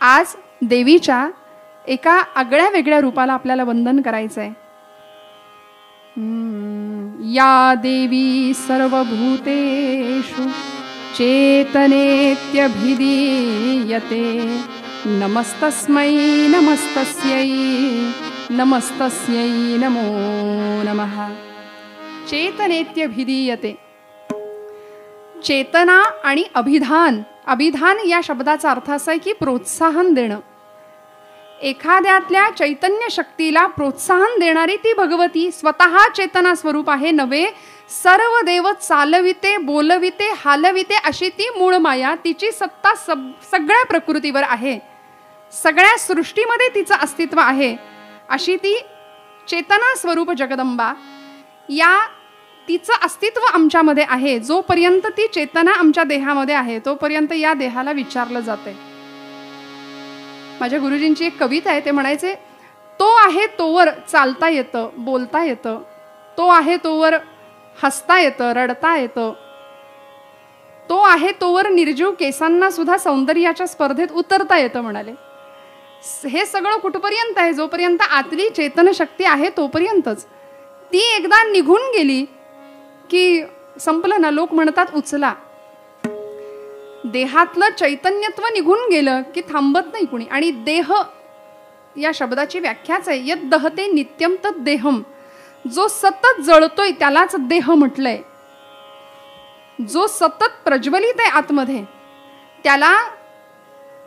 आज देवीच्या एका आगळ्या वेगळ्या रूपाला आपल्याला वंदन करायचंय. या देवी सर्वभूतेषु चेतनेत्यभिधीयते. नमस्तस्मै नमस्तस्यै नमस्तस्यै नमो नमः. चेतनेत्यभिधीयते. चेतना आणि अभिधान. अभिधान या शब्दाचा अर्थ असा आहे की प्रोत्साहन देणं. एखाद्यातल्या चैतन्य शक्तीला प्रोत्साहन देणारी ती भगवती स्वतः चेतना स्वरूप आहे नव्हे. सर्व देव चालविते, बोलविते, हालविते अशी ती मूळ माया. तिची सत्ता सगळ्या प्रकृतीवर आहे, सगळ्या सृष्टीमध्ये तिचं अस्तित्व आहे. अशी ती चेतना स्वरूप जगदंबा. या तिचं अस्तित्व आमच्यामध्ये आहे. जोपर्यंत ती चेतना आमच्या देहामध्ये आहे तोपर्यंत या देहाला विचारलं जाते. माझ्या गुरुजींची एक कविता आहे. ते म्हणायचे, तो आहे तोवर चालता येतं, बोलता येतं. तो आहे तोवर हसता येतं, रडता येतं. तो आहे तोवर निर्जीव केसांना सुद्धा सौंदर्याच्या स्पर्धेत उतरता येतं म्हणाले. हे सगळं कुठपर्यंत आहे? जोपर्यंत आतली चेतन शक्ती आहे तोपर्यंतच. ती एकदा निघून गेली की संपलं ना. लोक म्हणतात उचला. देहातलं चैतन्यत्व निघून गेलं की थांबत नाही कुणी. आणि देह या शब्दाची व्याख्याच आहे, यद दहते नित्यम तद देहम. जो सतत जळतोय त्यालाच देह म्हटलंय. जो सतत प्रज्वलित आहे आतमध्ये त्याला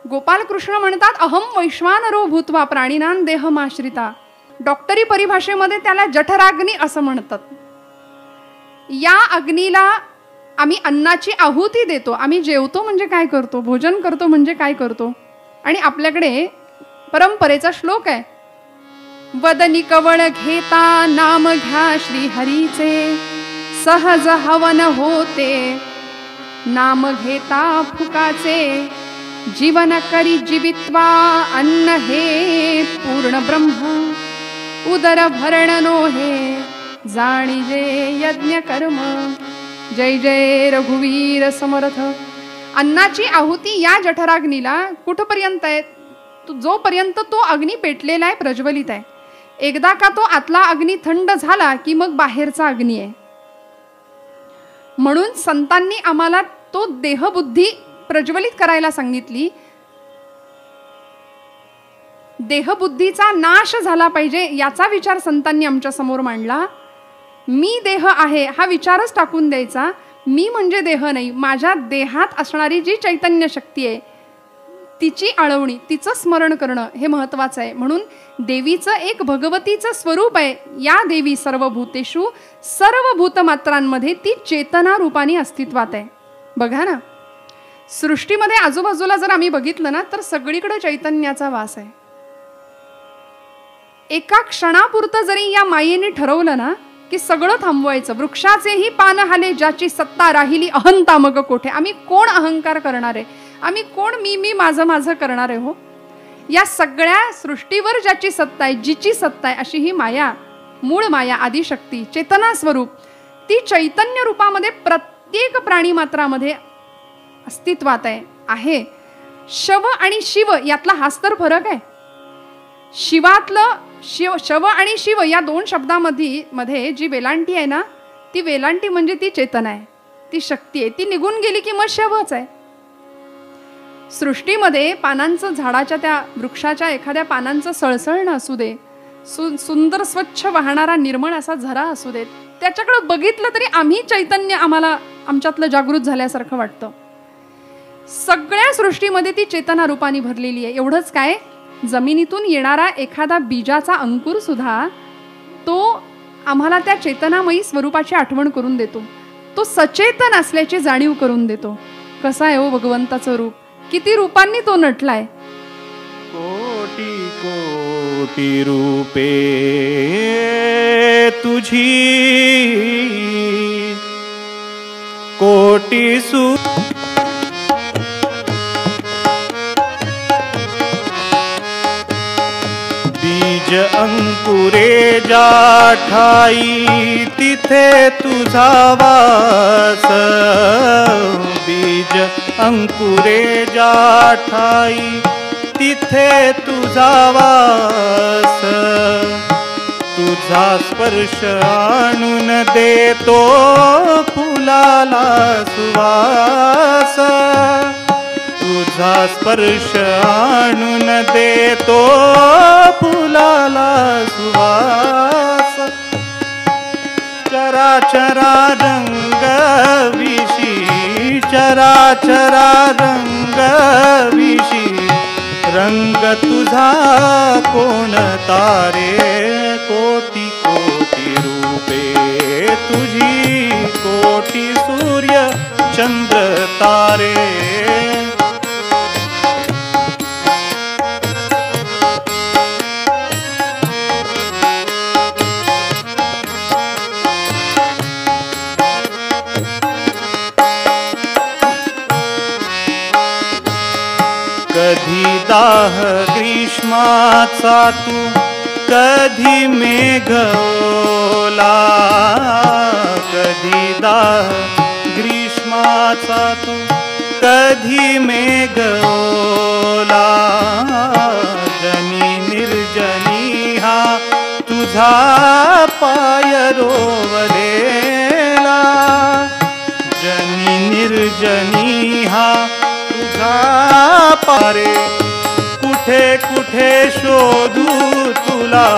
गोपालकृष्ण म्हणतात अहम वैश्वानरो भूत्वा प्राणिनां देहमाश्रिता. डॉक्टरी परिभाषेमध्ये त्याला जठराग्नी असं म्हणतात. या अग्नीला आम्ही अन्नाची आहुती देतो. आम्ही जेवतो म्हणजे काय करतो, भोजन करतो म्हणजे काय करतो. आणि आपल्याकडे परंपरेचा श्लोक आहे, वदनी कवळ घेता नाम घ्या श्री हरीचे, सहज हवन होते नाम घेता फुकाचे, जीवन करी जीवित्वा अन्न हे पूर्ण ब्रह्म, उदर भरण नोहे जाणीजे यज्ञ कर्म. जय जय रघुवीर समर्थ. अन्नाची आहुती या जठराग्नीला कुठपर्यंत आहे? जोपर्यंत तो अग्नी पेटलेला आहे, प्रज्वलित आहे. एकदा का तो आतला अग्नी थंड झाला की मग बाहेरचा अग्नी आहे. म्हणून संतांनी आम्हाला तो देहबुद्धी प्रज्वलित करायला सांगितली. देहबुद्धीचा नाश झाला पाहिजे याचा विचार संतांनी आमच्या समोर मांडला. मी देह आहे हा विचारच टाकून द्यायचा. मी म्हणजे देह नाही. माझ्या देहात असणारी जी चैतन्य शक्ती आहे तिची आळवणी, तिचं स्मरण करणं हे महत्वाचं आहे. म्हणून देवीचं एक भगवतीचं स्वरूप आहे. या देवी सर्वभूतेषु, सर्व भूतमात्रांमध्ये ती चेतना रूपाने अस्तित्वात आहे. बघा ना, सृष्टीमध्ये आजूबाजूला जर आम्ही बघितलं ना तर सगळीकडे चैतन्याचा वास आहे. एका क्षणापुरतं जरी या मायेने ठरवलं ना की सगळं थांबवायचं. वृक्षाचेही पान हाले ज्याची सत्ता राहिली अहंता मग कोठे. आम्ही कोण अहंकार करणार आहे? आम्ही कोण मी मी माझं माझं करणार आहे? हो, या सगळ्या सृष्टीवर ज्याची सत्ता आहे, जिची सत्ता आहे अशी ही माया, मूळ माया, आदिशक्ती, चेतना स्वरूप, ती चैतन्य रूपामध्ये प्रत्येक प्राणी मात्रामध्ये अस्तित्वात आहे. शव आणि शिव यातला हाच तर फरक आहे. शिवातलं शव आणि शिव या दोन शब्दामध्ये जी वेलांटी आहे ना, ती वेलांटी म्हणजे ती चेतना आहे, ती शक्ती आहे. ती निघून गेली की मग शवच आहे. सृष्टीमध्ये पानांचं, झाडाच्या त्या वृक्षाच्या एखाद्या पानांचं सळसळणं असू दे, सुंदर स्वच्छ वाहणारा निर्मळ असा झरा असू दे, त्याच्याकडे बघितलं तरी आम्ही चैतन्य आम्हाला आमच्यातलं जागृत झाल्यासारखं वाटतं. सगळ्या सृष्टीमध्ये ती चेतना रूपाने भरलेली आहे. एवढंच काय, जमिनीतून येणारा एखादा बीजाचा अंकुर सुद्धा तो आम्हाला त्या चेतनामयी स्वरूपाची आठवण करून देतो. तो सचेतन असल्याची जाणीव करून देतो. कसा आहे हो भगवंताचं रूप, किती रूपांनी तो नटलाय. कोटी कोटी रूपे तुझी, कोटी सु बीज अंकुरे जा ठाई तिथे तुझा वास, बीज अंकुरे जा ठाई तिथे तुझा वास, तुझा स्पर्श आणून देतो फुलाला सुवास, तुझा स्पर्श आणून देतो फुलाला सुवास. चराचरा रंग विशी, चराचरा रंग विशी, रंग तुझा कोणता रे. कोटी कोटी रूपे तुझी, कोटी सूर्य चंद्र तारे. कधी दाह ग्रीष्माचा तू, कधी मेघ ओला, कधी दाह ग्रीष्माचा तू, कधी मेघ ओला. जनी निर्जनी हा तुझा पाय रोवलेला, जनी निर्जनी हा पारे. कुठे कुठे शोधू तुला,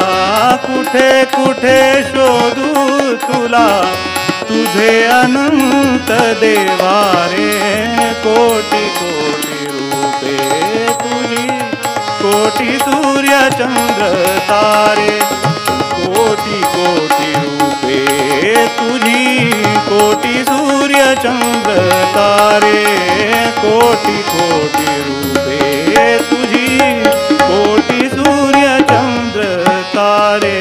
कुठे कुठे शोधू तुला, तुझे अनंत देवारे. कोटी कोटी रूपे तुझी, कोटी सूर्य चंद्र तारे. कोटी कोटी रूपे तुझी, कोटी सूर्य चंद्र तारे. कोटी कोटी रूपे तुझी, कोटी सूर्य चंद्र तारे.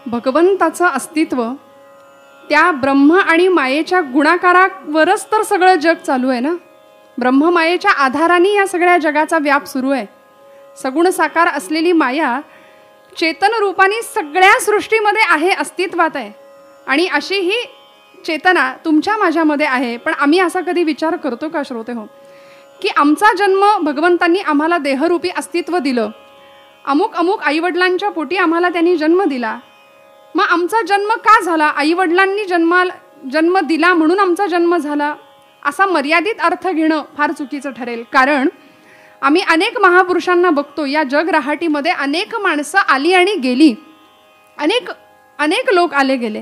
भगवंताचं अस्तित्व त्या ब्रह्म आणि मायेच्या गुणाकारावरच तर सगळं जग चालू आहे ना. ब्रह्म मायेच्या आधाराने या सगळ्या जगाचा व्याप सुरू आहे. सगुण साकार असलेली माया चेतन रूपाने सगळ्या सृष्टीमध्ये आहे, अस्तित्वात आहे. आणि अशी ही चेतना तुमच्या माझ्यामध्ये आहे. पण आम्ही असा कधी विचार करतो का श्रोते हो, की आमचा जन्म भगवंतांनी आम्हाला देहरूपी अस्तित्व दिलं, अमुक अमुक आईवडिलांच्या पोटी आम्हाला त्यांनी जन्म दिला. मग आमचा जन्म का झाला? आईवडिलांनी जन्म दिला म्हणून आमचा जन्म झाला, असा मर्यादित अर्थ घेणं फार चुकीचं ठरेल. कारण आम्ही अनेक महापुरुषांना बघतो या जगराहाटीमध्ये. अनेक माणसं आली आणि गेली, अनेक लोक आले गेले.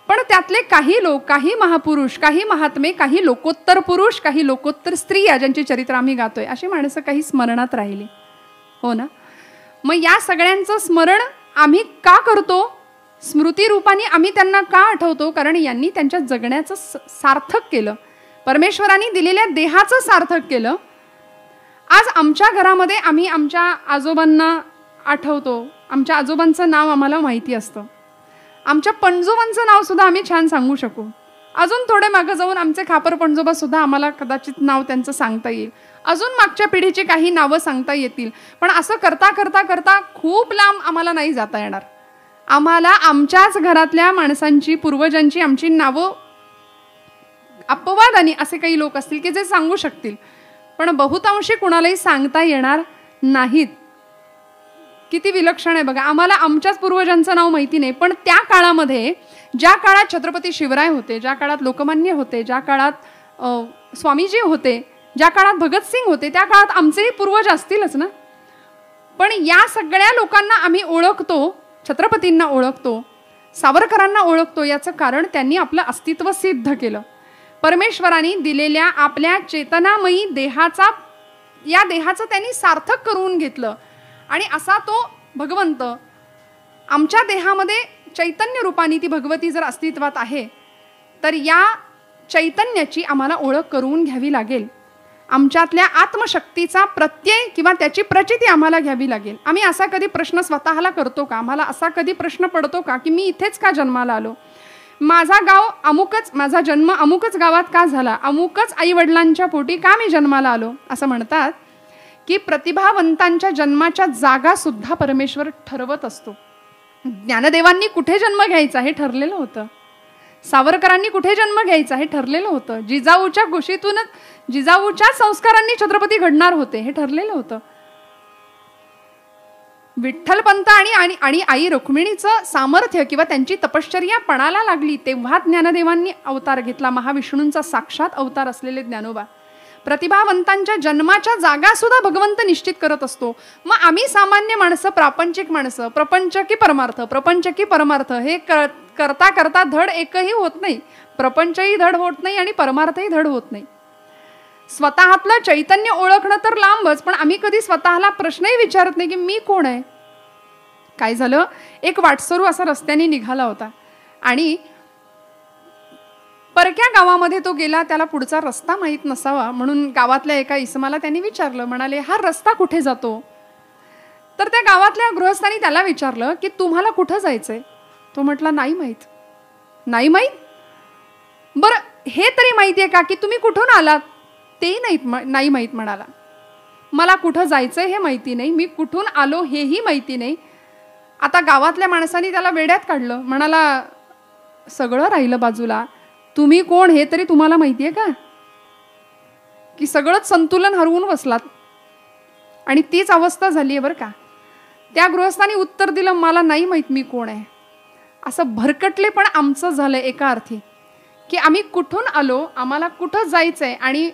पण त्यातले काही लोक, काही महापुरुष, काही महात्मे, काही लोकोत्तर पुरुष, काही लोकोत्तर स्त्रिया ज्यांची चरित्र आम्ही गातोय, अशी माणसं काही स्मरणात राहिली. हो ना. मग या सगळ्यांचं स्मरण आम्ही का करतो? स्मृती रूपाने आम्ही त्यांना का आठवतो? कारण यांनी त्यांच्या जगण्याचं सार्थक केलं, परमेश्वरांनी दिलेल्या देहाचं सार्थक केलं. आज आमच्या घरामध्ये आम्ही आमच्या आजोबांना आठवतो. आमच्या आजोबांचं नाव आम्हाला माहिती असतं. आमच्या पणजोबांचं नाव सुद्धा आम्ही छान सांगू शकू. अजून थोडे मागं जाऊन आमचे खापर पणजोबा सुद्धा आम्हाला कदाचित नाव त्यांचं सांगता येईल. अजून मागच्या पिढीची काही नावं सांगता येतील. पण असं करता करता करता खूप लांब आम्हाला नाही जाता येणार. आम्हाला आमच्याच घरातल्या माणसांची, पूर्वजांची आमची नावं अपवादाने असे काही लोक असतील की जे सांगू शकतील, पण बहुतांशी कुणालाही सांगता येणार नाहीत. किती विलक्षण आहे बघा. आम्हाला आमच्याच पूर्वजांचं नाव माहिती नाही, पण त्या काळामध्ये, ज्या काळात छत्रपती शिवराय होते, ज्या काळात लोकमान्य होते, ज्या काळात स्वामीजी होते, ज्या काळात भगतसिंग होते, त्या काळात आमचेही पूर्वज असतीलच ना. पण या सगळ्या लोकांना आम्ही ओळखतो, छत्रपतींना ओळखतो, सावरकरांना ओळखतो. याचं कारण त्यांनी आपलं अस्तित्व सिद्ध केलं. परमेश्वरांनी दिलेल्या आपल्या चेतनामयी देहाचा, या देहाचं त्यांनी सार्थक करून घेतलं. आणि असा तो भगवंत आमच्या देहामध्ये चैतन्य रूपाने, ती भगवती जर अस्तित्वात आहे, तर या चैतन्याची आम्हाला ओळख करून घ्यावी लागेल. आमच्यातल्या आत्मशक्तीचा प्रत्यय किंवा त्याची प्रचिती आम्हाला घ्यावी लागेल. आम्ही असा कधी प्रश्न स्वतःला करतो का? आम्हाला असा कधी प्रश्न पडतो का की मी इथेच का जन्माला आलो? माझा गाव अमुकच, माझा जन्म अमुकच गावात का झाला? अमुकच आईवडिलांच्या पोटी का मी जन्माला आलो? असं म्हणतात की प्रतिभावंतांच्या जन्माच्या जागा सुद्धा परमेश्वर ठरवत असतो. ज्ञानदेवांनी कुठे जन्म घ्यायचा हे ठरलेलं होतं. सावरकरांनी कुठे जन्म घ्यायचा हे ठरलेलं होतं. जिजाऊच्या कुशीतूनच, जिजाऊच्या संस्कारांनी छत्रपती घडणार होते हे ठरलेलं होतं. विठ्ठलपंत आणि आई रुक्मिणीचं सामर्थ्य किंवा त्यांची तपश्चर्या पणाला लागली तेव्हा ज्ञानदेवांनी अवतार घेतला. महाविष्णूंचा साक्षात अवतार असलेले ज्ञानोबा. प्रतिभावंतांच्या जन्माच्या जागा सुद्धा भगवंत निश्चित करत असतो. मग आम्ही सामान्य माणसं, प्रापंचिक माणसं, प्रपंच की परमार्थ, प्रपंच की परमार्थ हे करता करता धड एकही होत नाही. प्रपंचही धड होत नाही आणि परमार्थही धड होत नाही. स्वतःतलं चैतन्य ओळखणं तर लांबच, पण आम्ही कधी स्वतःला प्रश्नही विचारत नाही की मी कोण आहे. काय झालं, एक वाटसरू असा रस्त्याने निघाला होता आणि परक्या गावामध्ये तो गेला. त्याला पुढचा रस्ता माहीत नसावा म्हणून गावातल्या एका इसमाला त्यांनी विचारलं. म्हणाले, हा रस्ता कुठे जातो? तर त्या गावातल्या गृहस्थांनी त्याला विचारलं की तुम्हाला कुठं जायचंय? तो म्हटला, नाही माहीत. नाही माहीत? बरं हे तरी माहिती आहे का की तुम्ही कुठून आलात? तेही नाही माहीत म्हणाला. मला कुठं जायचंय हे माहिती नाही, मी कुठून आलो हेही माहिती नाही. आता गावातल्या माणसांनी त्याला वेड्यात काढलं. म्हणाला, सगळं राहिलं बाजूला, तुम्ही कोण हे तरी तुम्हाला माहिती आहे का? की सगळंच संतुलन हरवून बसलात. आणि तीच अवस्था झाली आहे बरं का. त्या गृहस्थांनी उत्तर दिलं, मला नाही माहीत मी कोण आहे. असं भरकटले पण आमचं झालंय एका अर्थी की आम्ही कुठून आलो, आम्हाला कुठं जायचंय आणि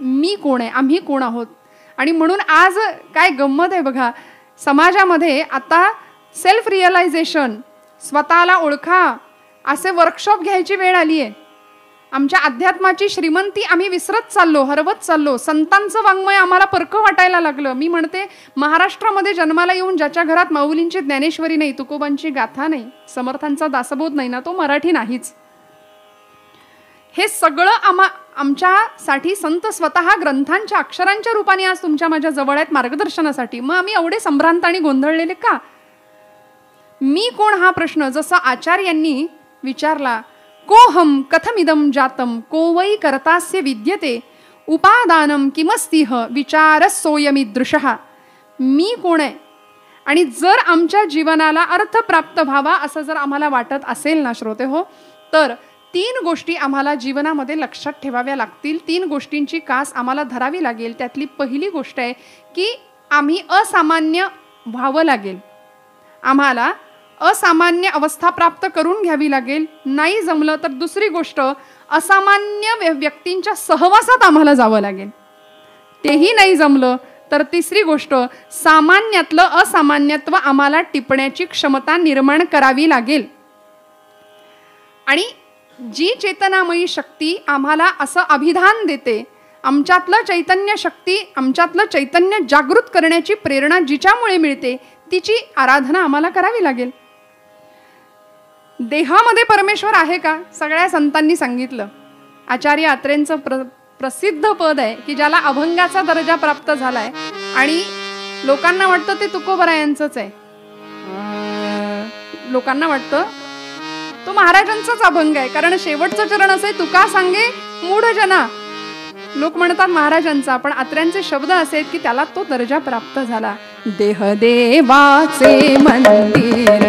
मी कोण आहे, आम्ही कोण आहोत. आणि म्हणून आज काय गंमत आहे बघा, समाजामध्ये आता सेल्फ रिअलायझेशन, स्वतःला ओळखा असे वर्कशॉप घ्यायची वेळ आली आहे. आमच्या अध्यात्माची श्रीमंती आम्ही विसरत चाललो, हरवत चाललो. संतांचं वाङ्मय आम्हाला परकं वाटायला लागलं. मी म्हणते, महाराष्ट्रामध्ये जन्माला येऊन ज्याच्या घरात माऊलींची ज्ञानेश्वरी नाही, तुकोबांची गाथा नाही, समर्थांचा दासबोध नाही ना, तो मराठी नाहीच. हे सगळं आमच्यासाठी संत स्वतः ग्रंथांच्या अक्षरांच्या रूपाने आज तुमच्या माझ्या जवळ आहेत मार्गदर्शनासाठी. मग आम्ही एवढे संभ्रांत आणि गोंधळलेले का? मी कोण हा प्रश्न जसा आचार्यांनी विचारला, कोहम कथमिदम जातम को वै कर्तास्य विद्यते उपादानम किमस्तिह विचारसोयमीदृशः. मी कोण आहे आणि जर आमच्या जीवनाला अर्थ प्राप्त व्हावा असं जर आम्हाला वाटत असेल ना श्रोते हो, तर 3 गोष्टी आम्हाला जीवनामध्ये लक्षात ठेवाव्या लागतील. 3 गोष्टींची कास आम्हाला धरावी लागेल. त्यातली पहिली गोष्ट आहे की आम्ही असामान्य व्हावं लागेल. आम्हाला असामान्य अवस्था प्राप्त करून घ्यावी लागेल. नाही जमलं तर दुसरी गोष्ट, असामान्य व्यक्तींच्या सहवासात आम्हाला जावं लागेल. तेही नाही जमलं तर तिसरी गोष्ट, सामान्यातलं असामान्यत्व आम्हाला टिपण्याची क्षमता निर्माण करावी लागेल. आणि जी चेतनामयी शक्ती आम्हाला असं अभिधान देते, आमच्यातलं चैतन्य शक्ती, आमच्यातलं चैतन्य जागृत करण्याची प्रेरणा जिच्यामुळे मिळते, तिची आराधना आम्हाला करावी लागेल. देहामध्ये परमेश्वर आहे का? सगळ्या संतांनी सांगितलं. आचार्य अत्रेंचं प्रसिद्ध पद आहे की ज्याला अभंगाचा दर्जा प्राप्त झालाय आणि लोकांना वाटतं ते तुकोबरायांचंच आहे. लोकांना वाटतं तो महाराजांचाच अभंग आहे, कारण शेवटचं चरण असे, तुका सांगे मूढ जना. लोक म्हणतात महाराजांचा, पण अत्र्यांचे शब्द असे की त्याला तो दर्जा प्राप्त झाला. देह देवाचे मंदिर,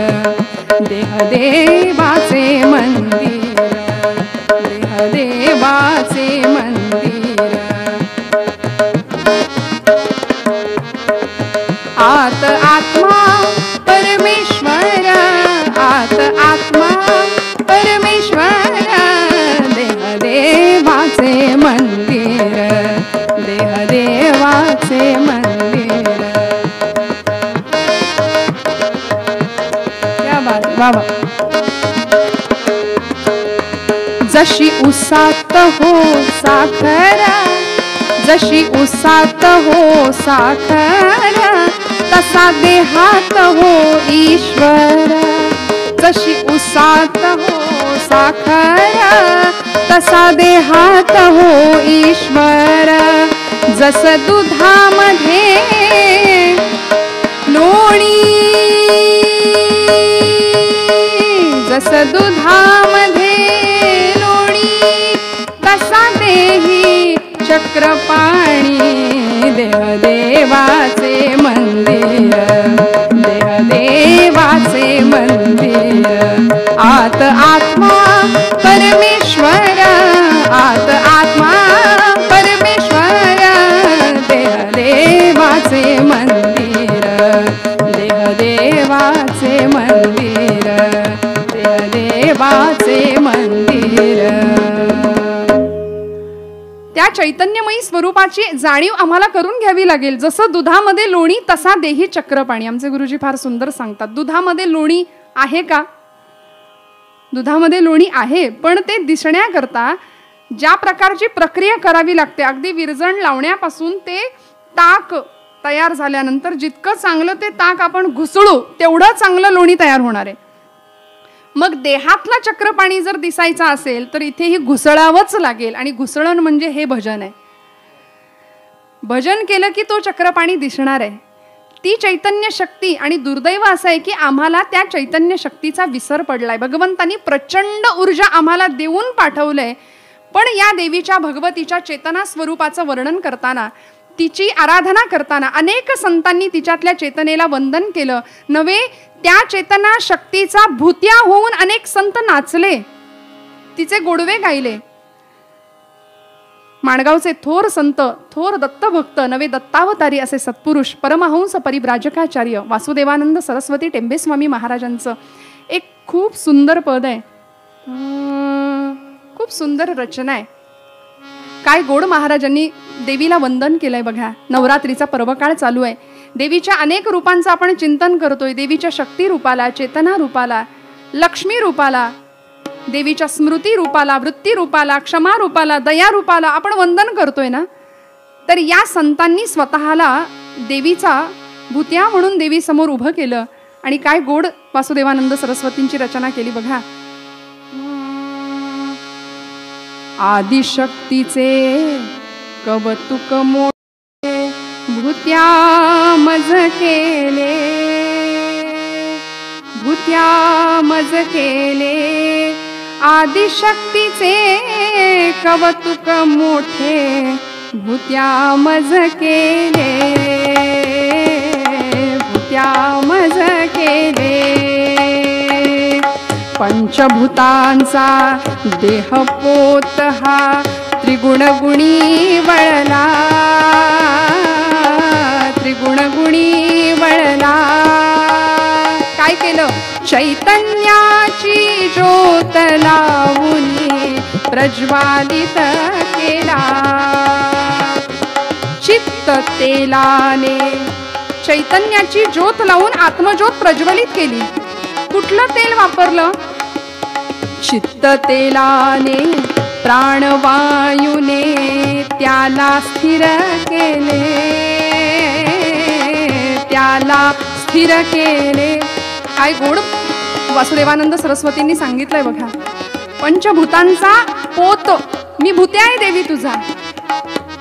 देह देवाचे मंदिर, देह देवाचे मंदिर. आत आत्मा परमेश्वर, आत आत्मा परमेश्वर, देह देवाचे मंदिर, देह देवाचे मंदिर. क्या बात बाबा. जशी उसात हो साखर, जशी उसात हो साखर, तसा देहात हो ईश्वर. जशी उसात हो साखर, तसा देहात हो ईश्वर. जस दुधामध्ये लोणी, जस दुधामध्ये लोणी, तसा देही चक्रपाणी. देह देवाचे मंदिर, देह देवाचे मंदिर. आत त्या चैतन्यमयी स्वरूपाची जाणीव आम्हाला करून घ्यावी लागेल. जसं दुधामध्ये लोणी तसा देही चक्रपाणी. आमचे गुरुजी फार सुंदर सांगतात, दुधामध्ये लोणी आहे का? दुधामध्ये लोणी आहे, पण ते दिसण्याकरता ज्या प्रकारची प्रक्रिया करावी लागते, अगदी विरजण लावण्यापासून ते ताक तयार झाल्यानंतर जितकं चांगलं ते ताक आपण घुसळू तेवढं चांगलं लोणी तयार होणार आहे. मग देहातला चक्रपाणी जर दिसायचा असेल तर इथेही घुसळावंच लागेल. आणि घुसळण म्हणजे हे भजन आहे. भजन केलं की तो चक्रपाणी दिसणार आहे. ती चैतन्य शक्ती. आणि दुर्दैव असं आहे की आम्हाला त्या चैतन्य शक्तीचा विसर पडलाय. भगवंतांनी प्रचंड ऊर्जा आम्हाला देऊन पाठवलंय, पण या देवीच्या भगवतीच्या चेतना स्वरूपाचं वर्णन करताना, तिची आराधना करताना अनेक संतांनी तिच्यातल्या चेतनेला वंदन केलं. नव्हे, त्या चेतना शक्तीचा भूत्या होऊन अनेक संत नाचले, तिचे गोडवे गायले. माणगावचे थोर संत, थोर दत्तभक्त, नवे दत्तावतारी असे सत्पुरुष परमहंस परिव्राजकाचार्य वासुदेवानंद सरस्वती टेंबेस्वामी महाराजांचं एक खूप सुंदर पद आहे. खूप सुंदर रचना आहे. काय गोड महाराजांनी देवीला वंदन केलंय बघा. नवरात्रीचा पर्वकाळ चालू आहे. देवीच्या अनेक रूपांचं आपण चिंतन करतोय. देवीच्या शक्ती रूपाला, चेतना रूपाला, लक्ष्मी रूपाला, देवीच्या स्मृती रूपाला, वृत्ती रूपाला, क्षमा रूपाला, दया रूपाला आपण वंदन करतोय ना. तर या संतांनी स्वतःला देवीचा भूत्या म्हणून देवी समोर उभं केलं. आणि काय गोड वासुदेवानंद सरस्वतींची रचना केली बघा. आदिशक्तीचे कवतुक मोठे भूत्या मज केले, भूत्या मज केले. आदिशक्तीचे कवतुक मोठे भूत्या मज केले, भूत्या मज केले. पंचभूतांचा देह पोत हा त्रिगुणगुणी वळला, त्रिगुणगुणी वळला. काय केलं? चैतन्याची ज्योत लावून प्रज्वालित केला. चित्त तेलाने चैतन्याची ज्योत लावून आत्मज्योत प्रज्वलित केली. कुठलं तेल वापरलं? चित्त तेलाने, प्राणवायूने त्याला स्थिर केले, त्याला स्थिर केले. काय गोड वासुदेवानंद सरस्वतींनी सांगितलंय बघा. पंचभूतांचा पोत मी भूत्या आहे देवी तुझा.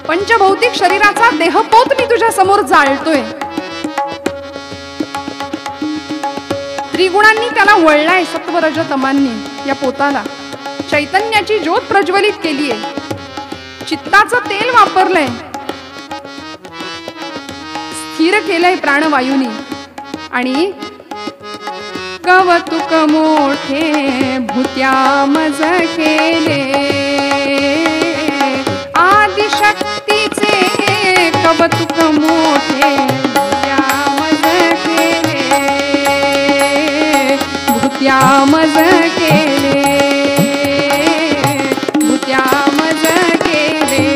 पंचभौतिक शरीराचा देहपोत मी तुझ्या समोर जाळतोय. त्रिगुणांनी त्याला वळलाय, सत्व रज तमांनी या पोताला. चैतन्याची ज्योत प्रज्वलित केलीये, चित्ताचं तेल वापरलंय, स्थिर केलंय प्राणवायूनी. आणि कवतुक मोठे भूत्या मज केले. आदिशक्तीचे कवतुक मोठे भूत्या मज केले, भूत्या मज केले, भूत्या मज केले.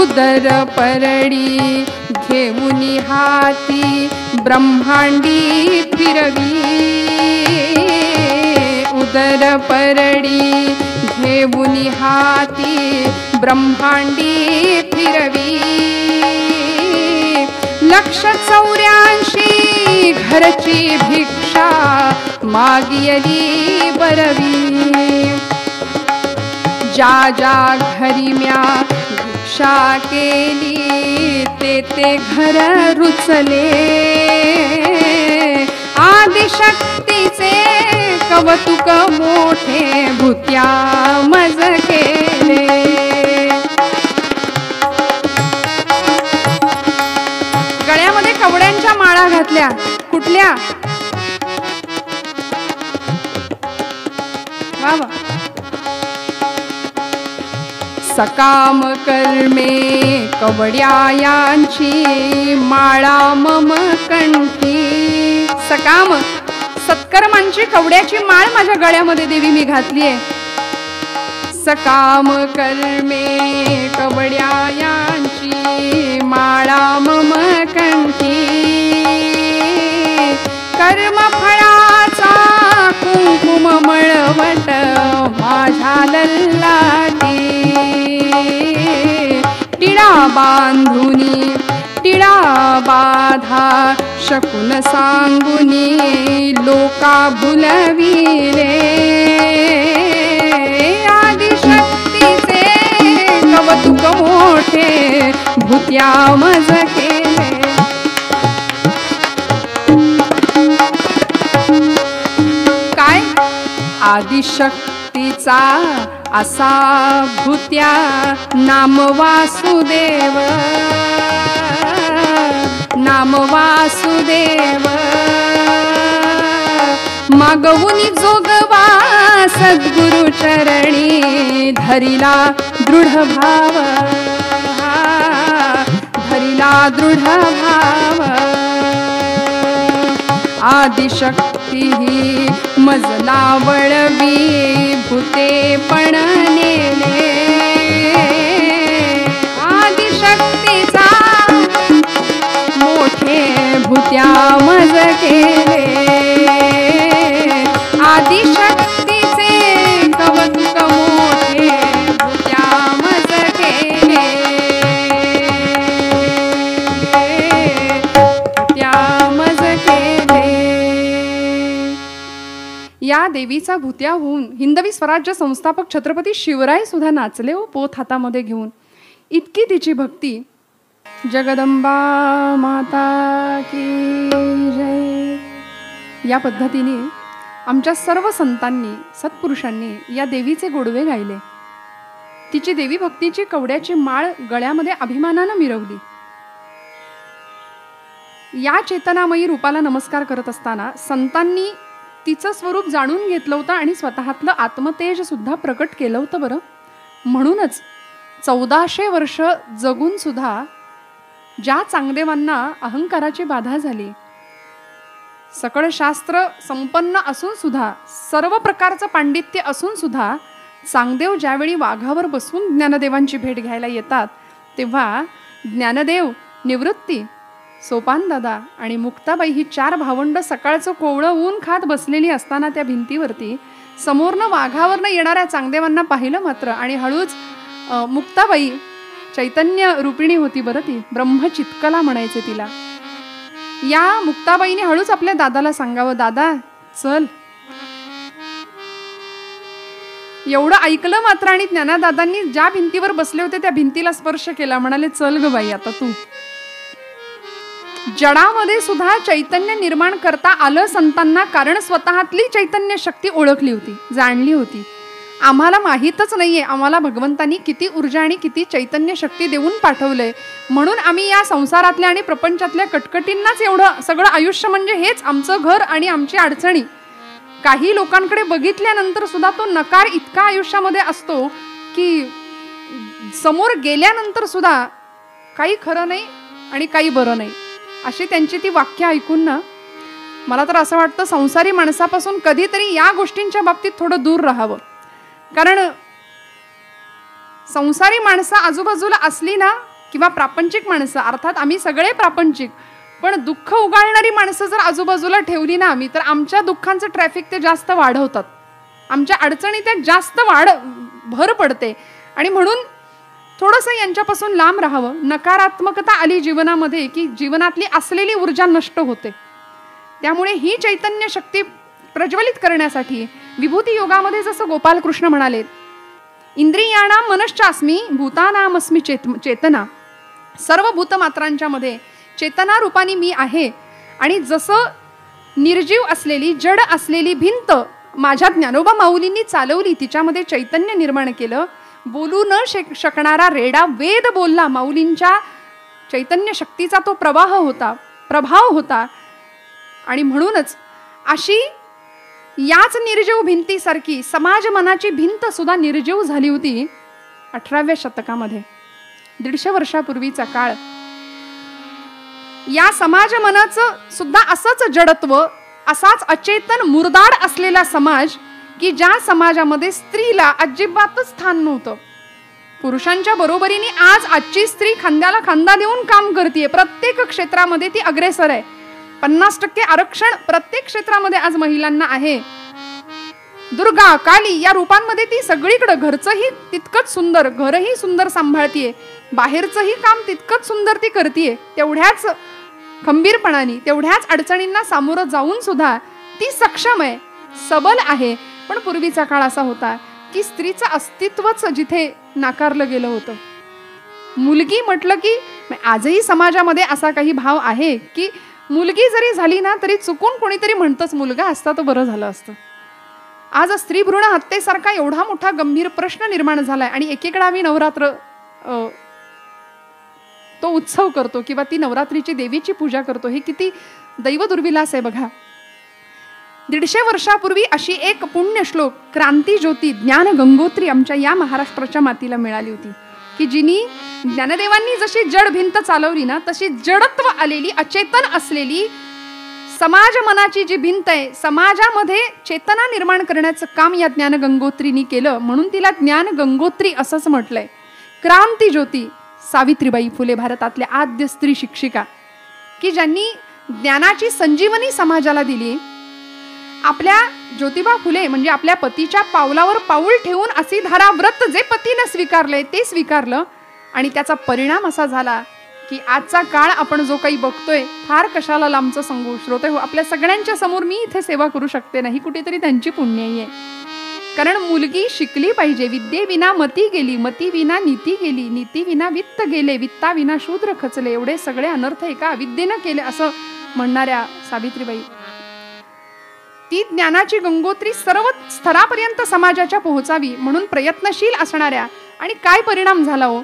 उदर परडी घेऊनी हाती ब्रह्मांडी फिरवी, उदर परडी घेऊनी हाती ब्रह्मांडी फिरवी. 184 घरची भिक्षा मागियली बरवी. ज्या ज्या घरी म्या भिक्षा केली ते ते घर रुचले. आदिशक्तीचे कवतुक मोठे भूत्या मज केले. गळ्यामध्ये कवड्यांच्या माळा घातल्या. कुठल्या? वा वा. सकाम कर्मे कवड्यायांची माळा मम कंठी. सकाम सत्कर्मांची कवड्याची माळ माझ्या गळ्यामध्ये देवी मी घातलीये. सकाम कर्मे कवड्या यांची माळा मम कंठी कर्म फळाचा कुंकुम मळवट माझ्या ललाटी टिळा बांधुनी टिळा बाधा शकुन सांगुनी लोका भुलविले आदिशक्तीचे कौतुक मोठे भूत्या मज केले काय आदिशक्तीचा असा भूत्या नाम वासुदेव नाम वासुदेव मागवुनी जोगवा सद्गुरु चरणी धरिला दृढ भाव धरिला दृढ भाव आदिशक्ती मजला वळवी भूते पण नेले आदिशक्तीचा मोठे भूत्या मज केले आदिशक्तीचे कौतुक मोठे भूत्या मज केले भूत्या मज केले. या देवीचा भूत्या होऊन हिंदवी स्वराज्य संस्थापक छत्रपती शिवराय सुद्धा नाचले हो पोत हातामध्ये घेऊन. इतकी तिची भक्ती. जगदंबा माता की जय. या पद्धतीने आमच्या सर्व संतांनी सत्पुरुषांनी या देवीचे गोडवे गायले. तिची देवी भक्तीची कवड्याची माळ गळ्यामध्ये अभिमानानं मिरवली. या चेतनामयी रूपाला नमस्कार करत असताना संतांनी तिचं स्वरूप जाणून घेतलं होतं आणि स्वतःतलं आत्मतेज सुद्धा प्रकट केलं होतं बरं. म्हणूनच 1400 वर्ष जगून सुद्धा ज्या चांगदेवांना अहंकाराची बाधा झाली, सकळ शास्त्र संपन्न असून सुद्धा, सर्व प्रकारचं पांडित्य असून सुद्धा चांगदेव ज्यावेळी वाघावर बसून ज्ञानदेवांची भेट घ्यायला येतात तेव्हा ज्ञानदेव, निवृत्ती, सोपानदादा आणि मुक्ताबाई ही 4 भावंड सकाळचं कोवळं ऊन खात बसलेली असताना त्या भिंतीवरती समोरनं वाघावरनं येणाऱ्या चांगदेवांना पाहिलं मात्र. आणि हळूच मुक्ताबाई चैतन्य रूपिणी होती बरं, ती ब्रह्मचित्कला म्हणायचे तिला. या मुक्ताबाईने हळूच आपल्या दादाला सांगावं, दादा चल. एवढं ऐकलं मात्र आणि ज्ञानदादांनी ज्या भिंतीवर बसले होते त्या भिंतीला स्पर्श केला. म्हणाले चल ग बाई आता तू. जडामध्ये सुद्धा चैतन्य निर्माण करता आलं संतांना, कारण स्वतःतली चैतन्य शक्ती ओळखली होती, जाणली होती. आम्हाला माहीतच नाहीये आम्हाला भगवंतांनी किती ऊर्जा आणि किती चैतन्य शक्ती देऊन पाठवलंय. म्हणून आम्ही या संसारातल्या आणि प्रपंचातल्या कटकटींनाच एवढं सगळं आयुष्य म्हणजे हेच आमचं घर आणि आमची अडचणी. काही लोकांकडे बघितल्यानंतर सुद्धा तो नकार इतका आयुष्यामध्ये असतो की समोर गेल्यानंतर सुद्धा काही खरं नाही आणि काही बरं नाही, अशी त्यांची ती वाक्य ऐकून ना मला तर असं वाटतं संसारी माणसापासून कधीतरी या गोष्टींच्या बाबतीत थोडं दूर राहावं. कारण संसारी माणसं आजूबाजूला असली ना किंवा प्रापंचिक माणसं, अर्थात आम्ही सगळे प्रापंचिक, पण दुःख उगाळणारी माणसं जर आजूबाजूला ठेवली ना आम्ही, तर आमच्या दुःखांचं ट्रॅफिक ते जास्त वाढवतात, आमच्या अडचणी ते जास्त भर पडते. आणि म्हणून थोडंसं यांच्यापासून लांब राहावं. नकारात्मकता आली जीवनामध्ये की जीवनातली असलेली ऊर्जा नष्ट होते. त्यामुळे ही चैतन्य शक्ती प्रज्वलित करण्यासाठी विभूती योगामध्ये जसं गोपालकृष्ण म्हणाले, इंद्रियाणाम मनश्चास्मी भूतानामस्मी चेतना. सर्व भूतमात्रांच्या मध्ये चेतना रूपाने मी आहे. आणि जसं निर्जीव असलेली जड असलेली भिंत माझ्या ज्ञानोबा माऊलींनी चालवली, तिच्यामध्ये चैतन्य निर्माण केलं. बोलू न शकणारा रेडा वेद बोलला. माऊलींच्या चैतन्य शक्तीचा तो प्रवाह होता, प्रभाव होता. आणि म्हणूनच अशी याच निर्जीव भिंतीसारखी समाज मनाची भिंत सुद्धा निर्जीव झाली होती 18व्या शतकामध्ये. 150 वर्षापूर्वीचा काळ. या समाज मनाचं सुद्धा असंच जडत्व, असाच अचेतन मुरदाड असलेला समाज की ज्या समाजामध्ये स्त्रीला अजिबातच स्थान नव्हतं, पुरुषांच्या बरोबरीने आज आजची स्त्री खांद्याला खांदा देऊन काम करते, प्रत्येक क्षेत्रामध्ये ती अग्रेसर आहे. 50% आरक्षण प्रत्येक क्षेत्रामध्ये आज महिलांना आहे. दुर्गा, काली या रूपांमध्ये ती सगळीकडे, घरचंही तितकंच सुंदर, घरही सुंदर सांभाळतीये, बाहेरचंही काम तितकंच सुंदर ती करतीये. तेवढ्याच खंबीरपणाने, तेवढ्याच अडचणींना सामोरं जाऊन सुद्धा ती सक्षम आहे, सबल आहे. पण पूर्वीचा काळ असा होता की स्त्रीचं अस्तित्वच जिथे नाकारलं गेलं होतं. मुलगी म्हटलं की, आजही समाजामध्ये असा काही भाव आहे की मुलगी जरी झाली ना तरी चुकून कोणीतरी म्हणतंच मुलगा असता तर बरं झालं असतं. आज स्त्री भ्रूण हत्येसारखा एवढा मोठा गंभीर प्रश्न निर्माण झालाय आणि एकीकडे आम्ही नवरात्र तो उत्सव करतो किंवा ती नवरात्रीची देवीची पूजा करतो. हे किती दैवदुर्विलास आहे बघा. 150 वर्षापूर्वी अशी एक पुण्यश्लोक क्रांती ज्योती ज्ञान गंगोत्री आमच्या या महाराष्ट्राच्या मातीला मिळाली होती की जिनी ज्ञानदेवांनी जशी जड भिंत चालवली ना तशी जडत्व आलेली, अचेतन असलेली समाज मनाची जी भिंत आहे, समाजामध्ये चेतना निर्माण करण्याचं काम या ज्ञान गंगोत्रीनी केलं. म्हणून तिला ज्ञान गंगोत्री असंच म्हटलंय. क्रांती ज्योती सावित्रीबाई फुले, भारतातल्या आद्य स्त्री शिक्षिका की ज्यांनी ज्ञानाची संजीवनी समाजाला दिली. आपल्या ज्योतिबा फुले म्हणजे आपल्या पतीच्या पावलावर पाऊल ठेवून अशी धारा व्रत जे पतीने स्वीकारलंय ते स्वीकारलं आणि त्याचा परिणाम असा झाला की आजचा काळ आपण जो काही बघतोय, फार कशाला लांबचं सांगू श्रोते हो, आपल्या सगळ्यांच्या समोर मी इथे सेवा करू शकते नाही, कुठेतरी त्यांची पुण्याई आहे. कारण मुलगी शिकली पाहिजे. विद्येविना मती गेली, मती विना नीती गेली, नीती विना वित्त गेले, वित्ता विना शूद्र खचले. एवढे सगळे अनर्थ एका विद्येनं केले असं म्हणणाऱ्या सावित्रीबाई, ती ज्ञानाची गंगोत्री सर्व स्तरापर्यंत समाजाच्या पोहोचावी म्हणून प्रयत्नशील असणाऱ्या. आणि काय परिणाम झाला हो,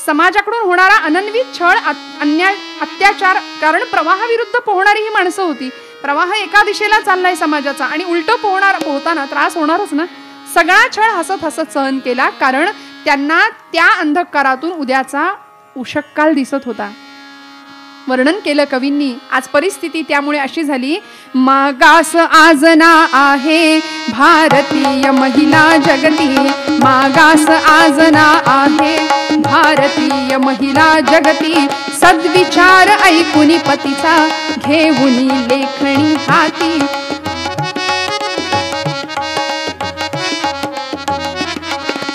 समाजाकडून होणारा अनन्वित छळ, अन्याय, अत्याचार, कारण प्रवाहाविरुद्ध पोहणारी ही माणसं होती. प्रवाह एका दिशेला चाललाय समाजाचा आणि उलट पोहताना त्रास होणारच ना. सगळा छळ हसत हसत सहन केला, कारण त्यांना त्या अंधकारातून उद्याचा उषक्काल दिसत होता. वर्णन केलं कवींनी. आज परिस्थिती त्यामुळे अशी झाली, मागास आज ना आहे भारतीय महिला जगती, मागास आज ना आहे भारतीय महिला जगती, सद्विचार ऐकुनी पतीचा घेऊनी लेखणी हाती.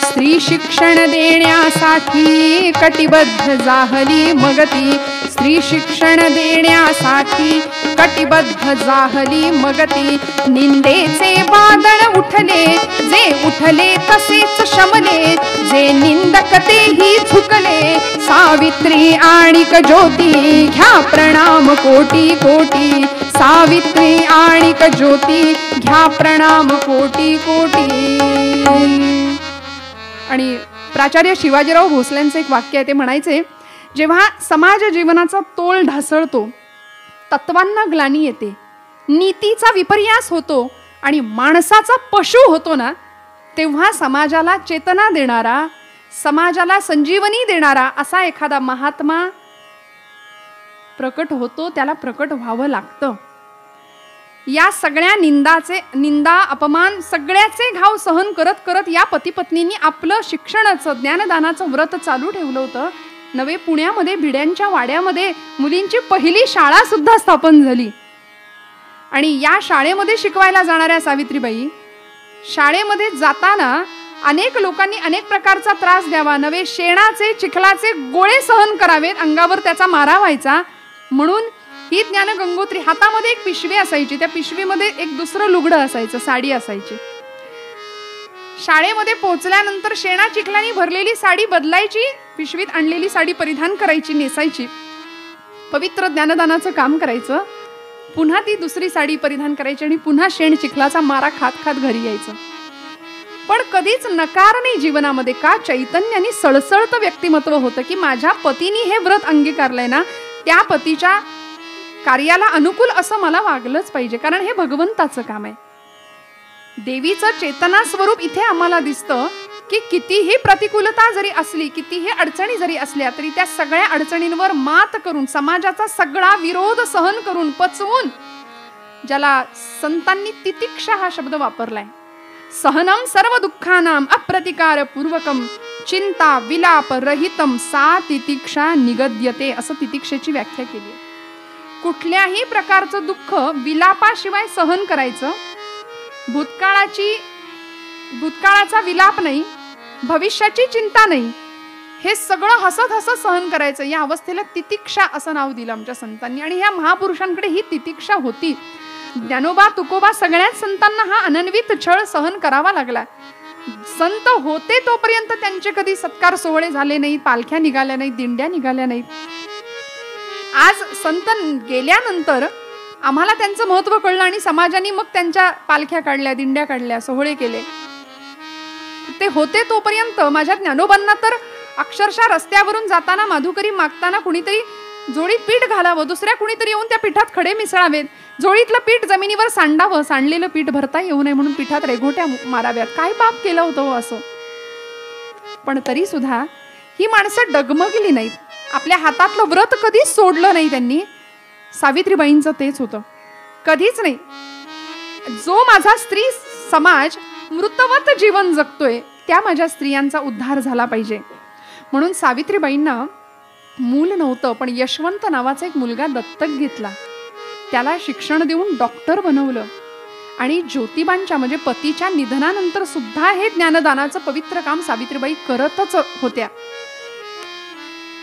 स्त्री शिक्षण देण्यासाठी कटिबद्ध जाहली मगती, स्त्री शिक्षण देण्यासाठी कटिबद्ध जाहली मगती. निंदेचे वादळ उठले, जे उठले तसेच शमले, जे निंदक तेही झुकले. सावित्री आणिक ज्योती घ्या प्रणाम कोटी कोटी, सावित्री आणिक ज्योती घ्या प्रणाम कोटी कोटी. आणि प्राचार्य शिवाजीराव भोसलेंचं एक वाक्य आहे, ते म्हणायचे, जेव्हा समाज जीवनाचा तोल ढासळतो, तत्वांना ग्लानी येते, नीतीचा विपर्यास होतो आणि माणसाचा पशु होतो ना, तेव्हा समाजाला चेतना देणारा, समाजाला संजीवनी देणारा असा एखादा महात्मा प्रकट होतो. त्याला प्रकट व्हावं लागतं. या सगळ्या निंदा अपमान सगळ्याचे घाव सहन करत करत या पतीपत्नींनी आपलं शिक्षणाचं, ज्ञानदानाचं व्रत चालू ठेवलं होतं. नवे पुण्यामध्ये भिड्यांच्या वाड्यामध्ये मुलींची पहिली शाळा सुद्धा स्थापन झाली. आणि या शाळेमध्ये शिकवायला जाणाऱ्या सावित्रीबाई, शाळेमध्ये जाताना अनेक लोकांनी अनेक प्रकारचा त्रास द्यावा, नवे शेणाचे चिखलाचे गोळे सहन करावेत, अंगावर त्याचा मारा व्हायचा, म्हणून ही ज्ञान गंगोत्री हातामध्ये एक पिशवी असायची, त्या पिशवीमध्ये एक दुसरं लुगडं असायचं, साडी असायची. शाळेमध्ये पोहोचल्यानंतर शेणा चिखलानी भरलेली साडी बदलायची, पिशवीत आणलेली साडी परिधान करायची, नेसायची, पवित्र ज्ञानदानाचं काम करायचं, पुन्हा ती दुसरी साडी परिधान करायची आणि पुन्हा शेण चिखलाचा मारा खात खात घरी यायचं. पण कधीच नकार नाही जीवनामध्ये. का चैतन्याने सळसळतं व्यक्तिमत्व होतं की माझ्या पतीने हे व्रत अंगीकारलंय ना, त्या पतीच्या कार्याला अनुकूल असं मला वागलंच पाहिजे, कारण हे भगवंताचं काम आहे. देवीचं चेतना स्वरूप इथे आम्हाला दिसतं की कितीही प्रतिकूलता जरी असली, कितीही अडचणी जरी असल्या, तरी त्या सगळ्या अडचणींवर मात करून, समाजाचा सगळा विरोध सहन करून, पचवून, ज्याला संतांनी तितिक्षा हा शब्द वापरलाय, सहनम सर्व दुःखानाम अप्रतिकार पूर्वकम चिंता विलाप रहितम सा तितिक्षा निगद्यते, असं तितिक्षेची व्याख्या केली. कुठल्याही प्रकारचं दुःख विलापाशिवाय सहन करायचं. भूतकाळाचा विलाप नाही, भविष्याची चिंता नाही, हे सगळं हसत हसत सहन करायचं. या अवस्थेला तितिक्षा असं नाव दिलं आमच्या संतांनी. आणि ह्या महापुरुषांकडे ही तितिक्षा होती. ज्ञानोबा तुकोबा सगळ्याच संतांना हा अनन्वित छळ सहन करावा लागला. संत होते तोपर्यंत त्यांचे कधी सत्कार सोहळे झाले नाहीत, पालख्या निघाल्या नाहीत, दिंड्या निघाल्या नाहीत. आज संत गेल्यानंतर आम्हाला त्यांचं महत्व कळलं आणि समाजाने मग त्यांच्या पालख्या काढल्या, दिंड्या काढल्या, सोहळे केले. ते होते तोपर्यंत माझ्या ज्ञानोबांना तर अक्षरशः रस्त्यावरून जाताना माधुकरी मागताना कुणीतरी जोडीत पीठ घालावं, दुसऱ्या कुणीतरी येऊन त्या पिठात खडे मिसळावेत, जोडीतलं पीठ जमिनीवर सांडावं, सांडलेलं पीठ भरता येऊ नये म्हणून पिठात रेघोट्या माराव्यात. काय पाप केलं होतं असं. पण तरी सुद्धा ही माणसं डगमगली नाहीत. आपल्या हातातलं व्रत कधीच सोडलं नाही त्यांनी. सावित्रीबाईंचं तेच होतं, कधीच नाही. जो माझा स्त्री समाज मृतवत जीवन जगतोय त्या माझ्या स्त्रियांचा उद्धार झाला पाहिजे म्हणून सावित्रीबाईंना मूल नव्हतं, पण यशवंत नावाचा एक मुलगा दत्तक घेतला. त्याला शिक्षण देऊन डॉक्टर बनवलं. आणि ज्योतिबांच्या म्हणजे पतीच्या निधनानंतर सुद्धा हे ज्ञानदानाचं पवित्र काम सावित्रीबाई करतच होत्या.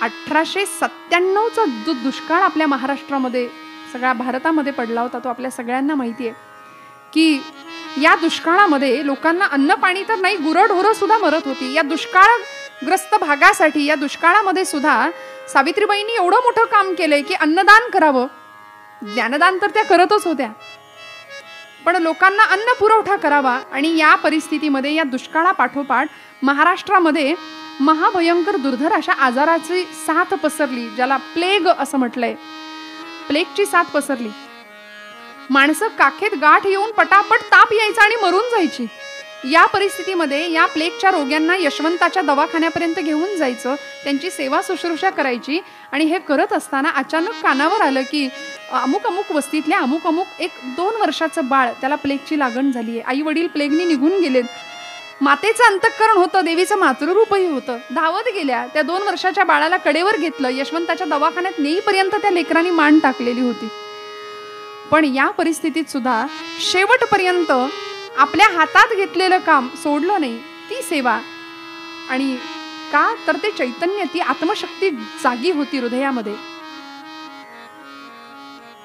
1897चा जो दुष्काळ आपल्या महाराष्ट्रामध्ये सगळ्या भारतामध्ये पडला होता तो आपल्या सगळ्यांना माहिती आहे की या दुष्काळामध्ये लोकांना अन्न पाणी तर नाही, गुरंढोरं सुद्धा मरत होती. या दुष्काळग्रस्त भागासाठी या दुष्काळामध्ये सुद्धा सावित्रीबाईंनी एवढं मोठं काम केलंय की अन्नदान करावं. ज्ञानदान तर त्या करतच होत्या, पण लोकांना अन्न पुरवठा करावा. आणि या परिस्थितीमध्ये या दुष्काळापाठोपाठ महाराष्ट्रामध्ये महाभयंकर दुर्धर अशा आजाराची साथ पसरली, ज्याला प्लेग असं म्हटलंय. प्लेगची साथ पसरली. माणसं काखेत गाठ येऊन पटापट ताप यायचा आणि मरून जायची. या परिस्थितीमध्ये या प्लेगच्या रोग्यांना यशवंताच्या दवाखान्यापर्यंत घेऊन जायचं, त्यांची सेवा शुश्रूषा करायची. आणि हे करत असताना अचानक कानावर आलं की अमुक अमुक वस्तीतल्या अमुक अमुक 1-2 वर्षाचं बाळ, त्याला प्लेगची लागण झाली आहे. आई वडील प्लेगनी निघून गेलेत. मातेचं अंतःकरण होतं, देवीचं मातृरूपही होतं. धावत गेल्या, त्या 2 वर्षाच्या बाळाला कडेवर घेतलं, यशवंताच्या दवाखान्यात नेईपर्यंत त्या लेकरांनी मान टाकलेली होती. पण या परिस्थितीत सुद्धा शेवटपर्यंत आपल्या हातात घेतलेलं काम सोडलं नाही, ती सेवा. आणि का तर ते चैतन्य, ती आत्मशक्ती जागी होती हृदयामध्ये.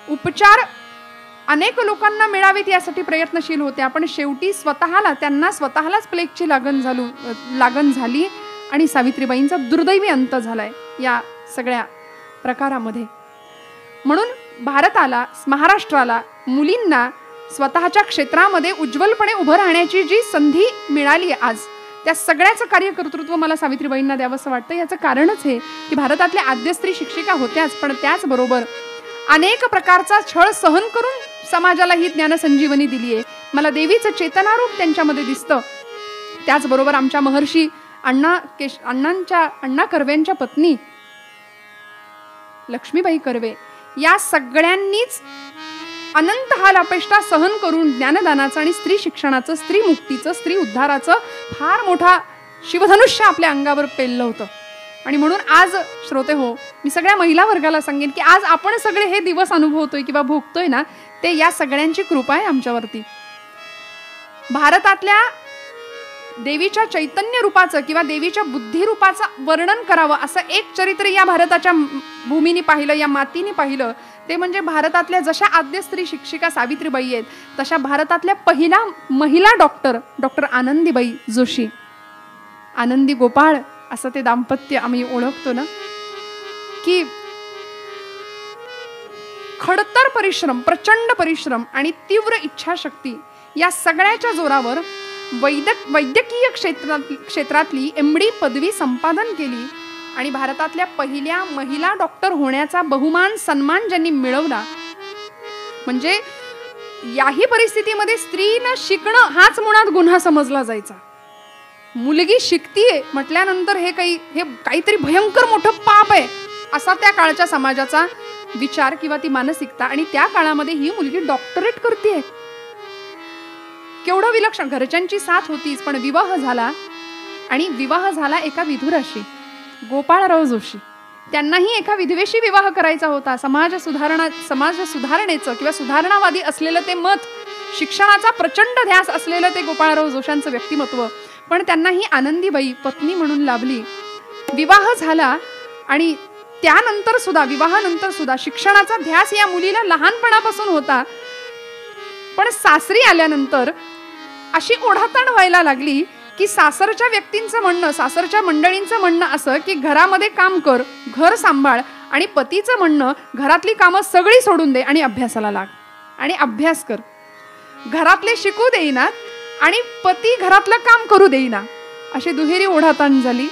उपचार अनेक लोकांना मिळावेत यासाठी प्रयत्नशील होत्या, पण शेवटी त्यांना स्वतःलाच प्लेगची लागण झाली आणि सावित्रीबाईंचा दुर्दैवी अंत झालाय या सगळ्या प्रकारामध्ये. म्हणून भारताला, महाराष्ट्राला, मुलींना स्वतःच्या क्षेत्रामध्ये उज्ज्वलपणे उभं राहण्याची जी संधी मिळाली आज, त्या सगळ्याचं कार्यकर्तृत्व मला सावित्रीबाईंना द्यावंसं वाटतं. याचं कारणच हे की भारतातल्या आद्य स्त्री शिक्षिका होत्याच, पण त्याचबरोबर अनेक प्रकारचा छळ सहन करून समाजाला ही ज्ञानसंजीवनी दिली आहे. मला देवीचं चेतनारूप त्यांच्यामध्ये दिसतं. त्याचबरोबर आमच्या महर्षी अण्णा कर्वेंच्या पत्नी लक्ष्मीबाई कर्वे या सगळ्यांनीच अनंत हाल अपेष्टा सहन करून ज्ञानदानाचं आणि स्त्री शिक्षणाचं, स्त्री मुक्तीचं, स्त्री उद्धाराचं फार मोठा शिवधनुष्य आपल्या अंगावर पेललं होतं. आणि म्हणून आज श्रोते हो, मी सगळ्या महिला वर्गाला सांगेन की आज आपण सगळे हे दिवस अनुभवतोय किंवा भोगतोय ना, ते या सगळ्यांची कृपा आहे आमच्यावरती. भारतातल्या देवीच्या चैतन्य रूपाचं किंवा देवीच्या बुद्धी रूपाचं वर्णन करावं असं एक चरित्र या भारताच्या भूमीने पाहिलं, या मातीने पाहिलं, ते म्हणजे भारतातल्या जशा आद्य स्त्री शिक्षिका सावित्रीबाई आहेत, तशा भारतातल्या पहिला महिला डॉक्टर आनंदीबाई जोशी. आनंदी गोपाळ असं ते दाम्पत्य आम्ही ओळखतो ना, की खडतर परिश्रम, प्रचंड परिश्रम आणि तीव्र इच्छाशक्ती या सगळ्याच्या जोरावर वैद्यकीय क्षेत्रातली MD पदवी संपादन केली आणि भारतातल्या पहिल्या महिला डॉक्टर होण्याचा बहुमान सन्मान ज्यांनी मिळवला. म्हणजे याही परिस्थितीमध्ये स्त्रीनं शिकणं हाच मुळात गुन्हा समजला जायचा. मुलगी शिकतीये म्हटल्यानंतर हे काहीतरी भयंकर मोठं पाप आहे असा त्या काळच्या समाजाचा विचार किंवा ती मानसिकता. आणि त्या काळामध्ये ही मुलगी डॉक्टरेट करतेय, केवढं विलक्षण, घरच्यांची साथ होतीच, पण विवाह झाला. आणि विवाह झाला एका विधुराशी, गोपाळराव जोशी. त्यांनाही एका विधवेशी विवाह करायचा होता. समाज सुधारणेचं किंवा सुधारणावादी असलेलं ते मत, शिक्षणाचा प्रचंड ध्यास असलेलं ते गोपाळराव जोशांचं व्यक्तिमत्व, पण त्यांनाही आनंदीबाई पत्नी म्हणून लाभली. विवाह झाला आणि त्यानंतर सुद्धा, विवाहानंतर सुद्धा शिक्षणाचा ध्यास या मुलीला लहानपणापासून होता. पण सासरी आल्यानंतर अशी ओढाताण व्हायला लागली की सासरच्या व्यक्तींचं म्हणणं, सासरच्या मंडळींचं म्हणणं असं की घरामध्ये काम कर, घर सांभाळ, आणि पतीचं म्हणणं घरातली कामं सगळी सोडून दे आणि अभ्यासाला लाग आणि अभ्यास कर. घरातले शिकू देईनात आणि पती घरातलं काम करू देईना, अशी दुहेरी ओढाताण झाली.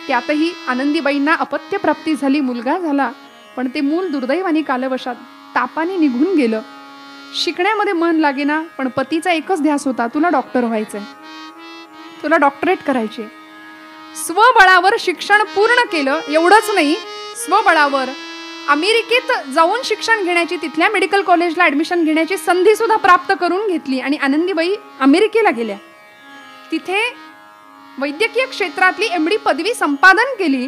त्यातही आनंदीबाईंना अपत्य प्राप्ती झाली, मुलगा झाला, पण ते मूल दुर्दैवाने कालवशात तापाने निघून गेलं. शिकण्यामध्ये मन लागेना, पण पतीचा एकच ध्यास होता, तुला डॉक्टर व्हायचंय, तुला डॉक्टरेट करायचे. स्वबळावर शिक्षण पूर्ण केलं. एवढंच नाही, स्वबळावर अमेरिकेत जाऊन शिक्षण घेण्याची, तिथल्या मेडिकल कॉलेजला ऍडमिशन घेण्याची संधी सुद्धा प्राप्त करून घेतली. आणि आनंदीबाई अमेरिकेला गेल्या. तिथे वैद्यकीय क्षेत्रातली MD पदवी संपादन केली.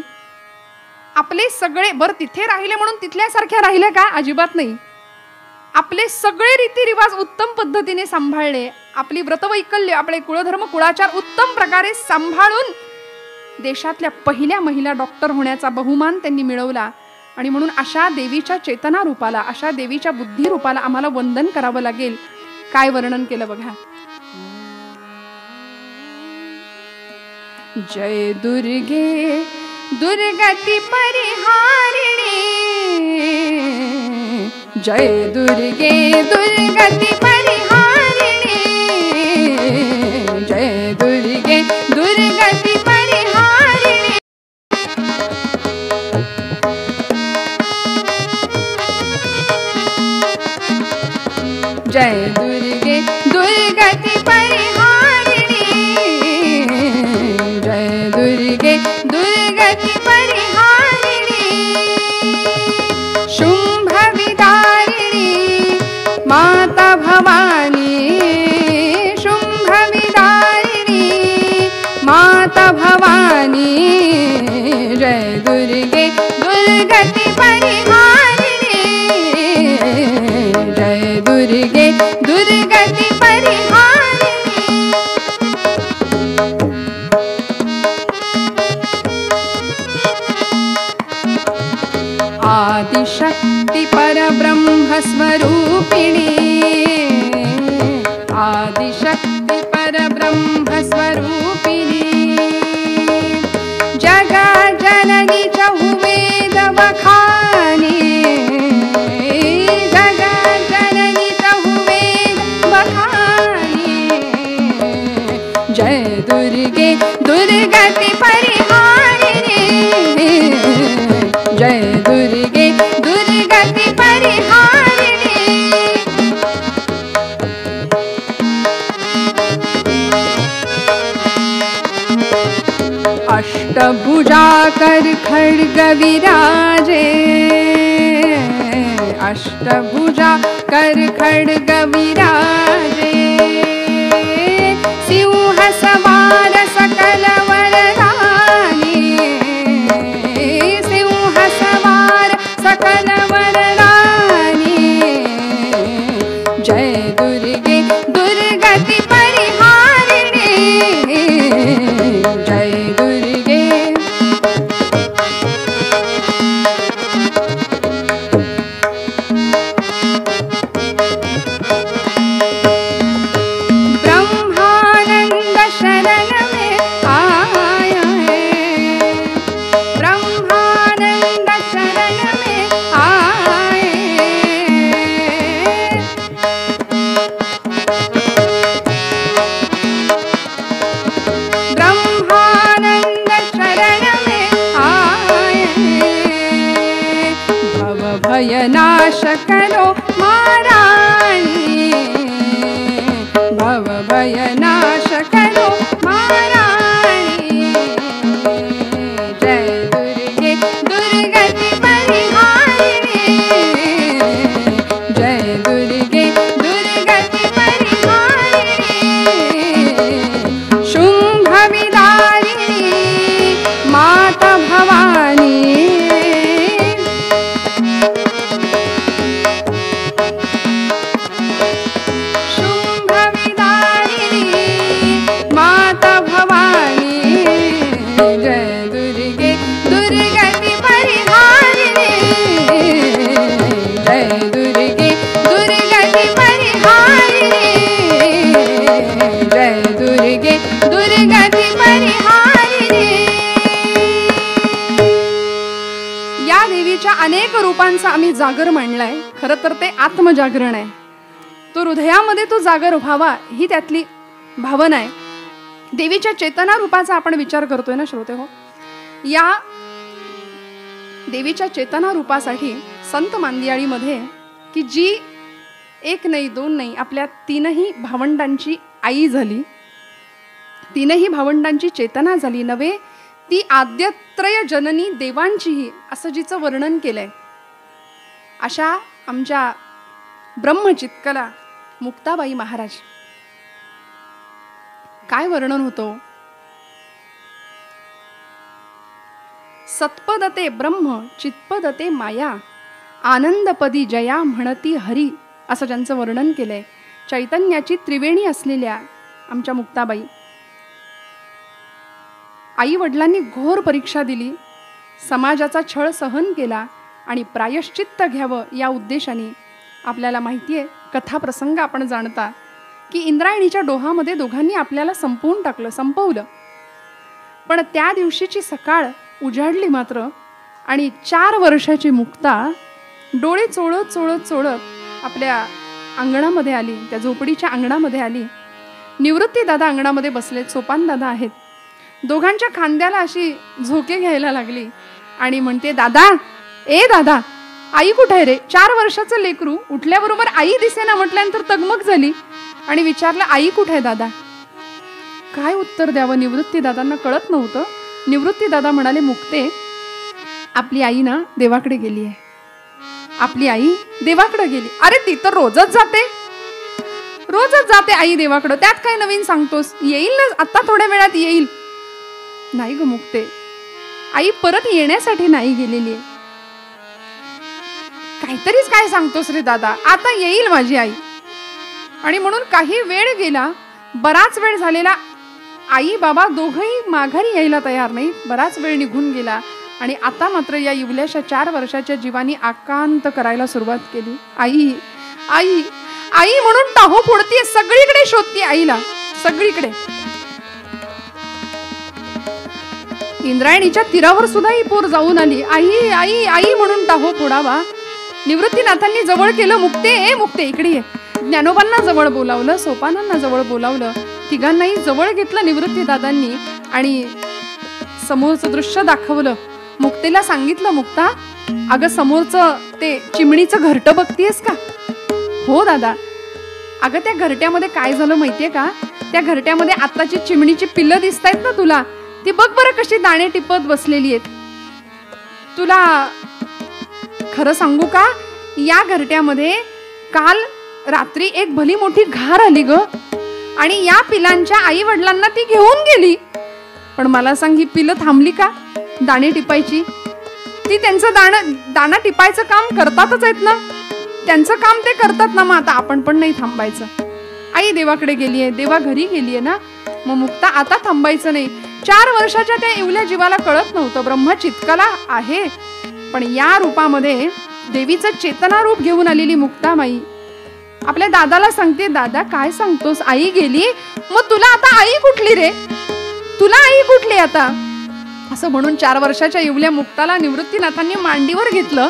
आपले सगळे, बरं तिथे राहिले म्हणून तिथल्यासारख्या राहिले का? अजिबात नाही. आपले सगळे रीतिरिवाज उत्तम पद्धतीने सांभाळले. आपली व्रतवैकल्य, आपले कुळधर्म, कुळाचार उत्तम प्रकारे सांभाळून देशातल्या पहिल्या महिला डॉक्टर होण्याचा बहुमान त्यांनी मिळवला. आणि म्हणून अशा देवीच्या चेतना रूपाला, अशा देवीच्या बुद्धी रूपाला आम्हाला वंदन करावं लागेल. काय वर्णन केलं बघा. जय दुर्गे दुर्गती परिहारिणी, जय दुर्गे दुर्गती परिहारिणी, जय दुर्गे दुर्गती परिहारिणी. जय दुर्गे दुर्गती परिहारिणी, जय दुर्गे दुर्गती परिहारिणी. शुंभ विदारिणी माता भवानी, शुंभ विदारिणी माता भवानी, जय दुर्गे दुर्गती परिहारिणी, जय दुर्गे दुर्गती परिहारिणी. आदिशक्ति परब्रह्म स्वरूपिणी, आदिशक्ति परब्रह्म स्वरूपिणी. जगा जननी चहुवेद बखानी, जगा जननी चहुवेद बखानी, जय दुर्गे दुर्गति परिहारिणी, जय दुर्गे दुर्गति परिहारिणी. अष्टभुजा कर खड्ग विराजे, अष्टभुजा कर खड्ग विराजे. सिंह सवार सकल वरदानी, सिंह सवार सकल वरदानी, जय दुर्गे दुर्गति परिहारिणी, जय दुर्गे. ब्रह्मानंद शरण में आया है, ब्रह्मानंद शरण में आए. ब्रह्मानंद शरण में आए. भव भय नाश करो महारानी, भव भय नाश करो महारानी, जय दुर्गे दुर्गति परिहारिणी, जय दुर्गे दुर्गति परिहारिणी. माता भवानी अनेक रूपांचा आम्ही जागर मांडलाय. खरं तर ते आत्मजागरण आहे. तो हृदयामध्ये तो जागर व्हावा ही त्यातली भावना आहे. देवीच्या चेतना रूपाचा आपण विचार करतोय ना श्रोते हो. या देवीच्या चेतना रूपासाठी संत मांदियाळीमध्ये की जी एक नाही दोन नाही आपल्या तीनही भावंडांची आई झाली, तीनही भावंडांची चेतना झाली नव्हे, ती आद्यत्रय जननी देवांचीही असं जिचं वर्णन केलंय. अशा आमच्या ब्रह्मचित्कला मुक्ताबाई महाराज. काय वर्णन होतं. सत्पदते ब्रह्म चित्पदते माया आनंदपदी जया म्हणती हरी असं ज्यांचं वर्णन केलंय. चैतन्याची त्रिवेणी असलेल्या आमच्या मुक्ताबाई. आई वडिलांनी घोर परीक्षा दिली, समाजाचा छळ सहन केला आणि प्रायश्चित्त घ्यावं या उद्देशाने. आपल्याला माहिती आहे कथाप्रसंग आपण जाणता की इंद्रायणीच्या डोहामध्ये दोघांनी आपल्याला संपवून टाकलं, संपवलं. पण त्या दिवशीची सकाळ उजाडली मात्र आणि 4 वर्षाची मुक्ता डोळे चोळत चोळत चोळत आपल्या अंगणामध्ये आली, त्या झोपडीच्या अंगणामध्ये आली. निवृत्ती दादा अंगणामध्ये बसलेत, सोपान दादा आहेत. दोघांच्या खांद्याला अशी झोके घ्यायला लागली आणि म्हणते, दादा ए दादा आई कुठे आहे रे. 4 वर्षाचं लेकरू उठल्याबरोबर आई दिसेना म्हटल्यानंतर तगमग झाली आणि विचारलं आई कुठे आहे दादा. काय उत्तर द्यावं निवृत्ती दादांना कळत नव्हतं. निवृत्ती दादा म्हणाले, मुक्ते आपली आई ना देवाकडे गेली आहे. आपली आई देवाकडे गेली. अरे ती तर रोजच जाते आई देवाकडे, त्यात काय नवीन सांगतोस. येईल ना आता थोड्या वेळात येईल. नाही ग मुक्ते, आई परत येण्यासाठी नाही गेलेली आहे. काहीतरीच काय सांगतोस रे दादा, आता येईल माझी आई. आणि म्हणून काही वेळ गेला, बराच वेळ झालेला. आई बाबा दोघंही माघारी यायला तयार नाही. बराच वेळ निघून गेला आणि आता मात्र या इवल्याशा 4 वर्षाच्या जीवानी आकांत करायला सुरुवात केली. आई आई आई म्हणून टाहो फोडतीये, सगळीकडे शोधतीये आईला, सगळीकडे. इंद्रायणीच्या तीरावर सुद्धा ही पोर जाऊन आली. आई आई आई म्हणून टाहो फोडावा. निवृत्तीनाथांनी जवळ केलं, मुक्ते ए मुक्ते इकडे ये. ज्ञानोबांना जवळ बोलावलं, सोपानांना जवळ बोलावलं, तिघांनाही जवळ घेतलं निवृत्ती दादांनी आणि समोरचं दृश्य दाखवलं. मुक्तेला सांगितलं, मुक्ता अगं समोरचं ते चिमणीचं घरटं बघतीयस का. हो दादा. अगं त्या घरट्यामध्ये काय झालं माहितीये का, त्या घरट्यामध्ये आताची चिमणीची पिल्लं दिसतायत ना तुला, ती बघ बरं कशी दाणे टिपत बसलेली आहेत. तुला खरं सांगू का, या घरट्यामध्ये काल रात्री एक भली मोठी घार आली ग आणि या पिलांच्या आई वडिलांना ती घेऊन गेली. पण मला सांग, ही पिलं थांबली का दाणे टिपायची. ती त्यांचं दाणा टिपायचं काम करतातच आहेत ना, त्यांचं काम ते करतात ना. मग आता आपण पण नाही थांबायचं. आई देवाकडे गेलीये, देवा घरी गेलीये ना, मग मुक्ता आता थांबायचं नाही. 4 वर्षाच्या त्या इवल्या जीवाला कळत नव्हतं ब्रह्मचित्कला आहे, पण या रूपामध्ये देवीचं चेतना रूप घेऊन आलेली मुक्ताबाई आपल्या दादाला सांगते, दादा काय सांगतोस, आई गेली, मग तुला आता आई कुठली रे, तुला आई कुठली आता. असं म्हणून 4 वर्षाच्या इवल्या मुक्ताला निवृत्तीनाथांनी मांडीवर घेतलं,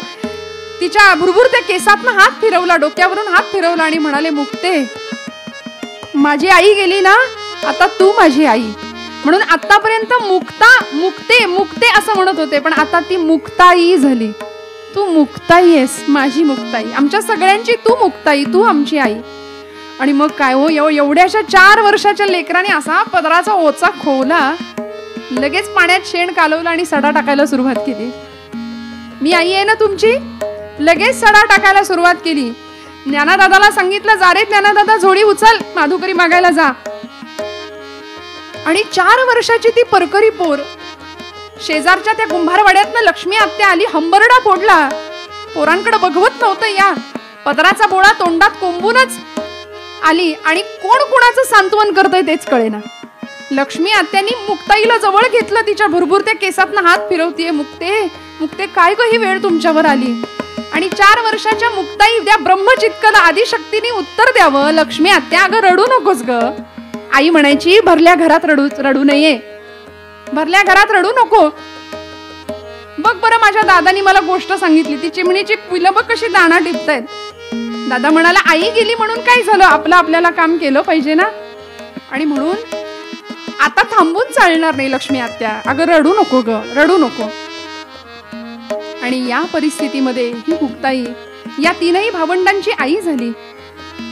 तिच्या भुरभुरत्या केसातनं हात फिरवला, डोक्यावरून हात फिरवला आणि म्हणाले, मुक्ते माझी आई गेली ना, आता तू माझी आई. म्हणून आतापर्यंत मुक्ता मुक्ते मुक्ते असं म्हणत होते, पण आता ती मुक्ताई झाली. तू मुक्ताई आहेस, माझी मुक्ताई, आमच्या सगळ्यांची तू मुक्ताई, तू आमची आई. आणि मग काय हो, एवढ्याशा 4 वर्षाच्या लेकराने असा पदराचा ओचा खोवला, लगेच पाण्यात शेण कालवलं आणि सडा टाकायला सुरुवात केली. मी आई आहे ना तुमची, लगेच सडा टाकायला सुरुवात केली. ज्ञानादादाला सांगितलं, जा रे ज्ञानादादा झोळी उचल, माधुकरी मागायला जा. आणि 4 वर्षाची ती परकरी पोर शेजारच्या त्या कुंभारवाड्यातनं लक्ष्मी आत्या आली, हंबरडा फोडला. पोरांकडे बघवत नव्हतं, या पदराचा बोळा तोंडात कोंबूनच आली आणि कोण कोणाचं सांत्वन करतंय तेच कळेना. लक्ष्मी आत्यांनी मुक्ताईला जवळ घेतलं, तिच्या भुरभुरत्या केसातनं हात फिरवतीये. मुक्ते मुक्ते, काय ग ही वेळ तुमच्यावर आली? आणि 4 वर्षाच्या मुक्ताई त्या ब्रह्मचित्कला आदिशक्तीने उत्तर द्यावं, लक्ष्मी आत्या अगं रडू नकोस ग. आई म्हणायची, भरल्या घरात रडू नये, भरल्या घरात रडू नको. बघ बरं, माझ्या दादानी मला गोष्ट सांगितली, ती चिमणीची फुलं बघ कशी दाणा टिपतायत. दादा म्हणाला, आई गेली म्हणून काय झालं, आपलं आपल्याला काम केलं पाहिजे ना. आणि म्हणून आता थांबून चालणार नाही लक्ष्मी आत्या, अगं रडू नको ग, रडू नको. आणि या परिस्थितीमध्ये ही मुक्ताई या 3ही भावंडांची आई झाली.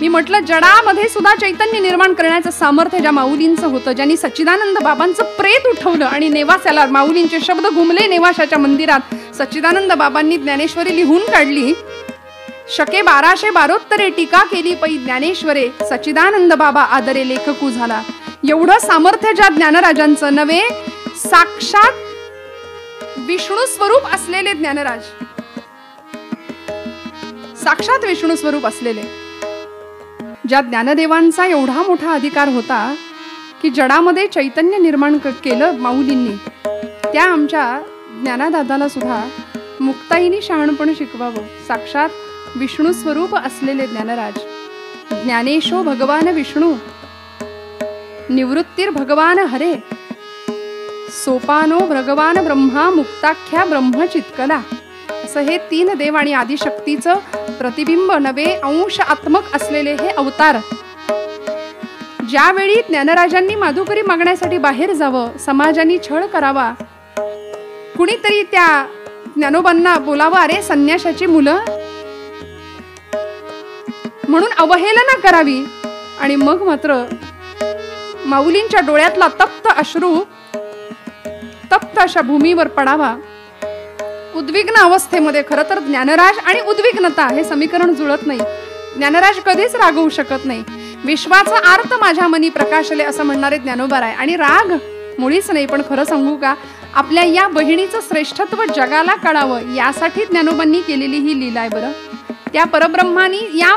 मी म्हटलं, जडामध्ये सुद्धा चैतन्य निर्माण करण्याचं सामर्थ्य ज्या माऊलींचं होतं, ज्यांनी सच्चिदानंद बाबांचं प्रेत उठवलं आणि नेवासाला माऊलींचे शब्द घुमले नेवाशाच्या मंदिरात. सच्चिदानंद बाबांनी ज्ञानेश्वरी लिहून काढली. शके 1272 टीका केली पै ज्ञानेश्वरे, सच्चिदानंद बाबा आदरे लेखकू झाला. एवढं सामर्थ्य ज्या ज्ञानराजांचं नव्हे, साक्षात विष्णू स्वरूप असलेले ज्ञानराज, साक्षात विष्णू स्वरूप असलेले ज्या ज्ञानदेवांचा एवढा मोठा अधिकार होता की जडामध्ये चैतन्य निर्माण केलं माऊलींनी, त्या आमच्या ज्ञानादादाला सुद्धा मुक्ताईनी शहाणपण शिकवावं. साक्षात विष्णू स्वरूप असलेले ज्ञानराज, ज्ञानेशो भगवान विष्णू, निवृत्तीर भगवान हरे, सोपानो भगवान ब्रह्मा, मुक्ताख्या ब्रह्मचित्कला. असं हे 3 देव आणि आदिशक्तीचं प्रतिबिंब नवे अंश आत्मक असलेले हे अवतार. ज्यावेळी ज्ञानराजांनी माधुकरी मागण्यासाठी बाहेर जावं, समाजाने छळ करावा, कुणीतरी त्या ज्ञानोबांना बोलावं, अरे संन्याशाची मुलं म्हणून अवहेलना करावी. आणि मग मात्र माऊलींच्या डोळ्यातला तप्त अश्रू तप्त अशा भूमीवर पडावा. उद्विग्न अवस्थेमध्ये, खरं तर ज्ञानराज आणि उद्विग्नता हे समीकरण जुळत नाही. ज्ञानराज कधीच रागवू शकत नाही. विश्वाचा अर्थ माझ्या मनी प्रकाशले असं म्हणणारे ज्ञानोबा आहे, आणि राग मुळीच नाही. पण खरं सांगू का, आपल्या या बहिणीचं श्रेष्ठत्व जगाला कळावं यासाठी ज्ञानोबांनी केलेली ही लीला आहे. बरं, त्या परब्रह्मानी या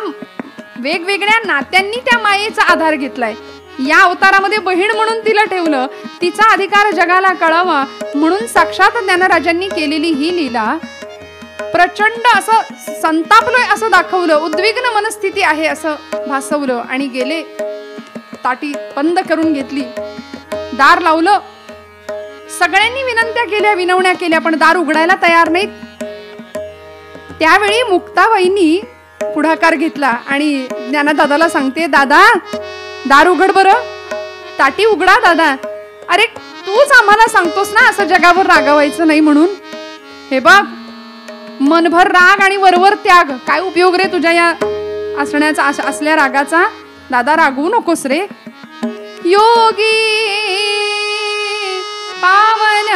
वेगवेगळ्या नात्यांनी त्या मायेचा आधार घेतलाय. या अवतारामध्ये बहीण म्हणून तिला ठेवलं, तिचा अधिकार जगाला कळावा म्हणून साक्षात ज्ञानराजांनी केलेली ही लीला. प्रचंड असं संतापलोय असं दाखवलं, उद्विग्न मनस्थिती आहे असं भासवलं, आणि गेले. ताटी बंद करून घेतली, दार लावलं. सगळ्यांनी विनंत्या केल्या, विनवण्या केल्या, पण दार उघडायला तयार नाहीत. त्यावेळी मुक्ताबाईंनी पुढाकार घेतला आणि ज्ञानदादाला सांगते, दादा दार उघड बरं, ताटी उघडा दादा. अरे तूच आम्हाला सांगतोस ना असं जगावर रागावायचं नाही म्हणून. हे बघ, मनभर राग आणि वरवर त्याग, काय उपयोग रे तुझ्या या असण्याचा, असल्या रागाचा. दादा रागवू नकोस रे. योगी पावन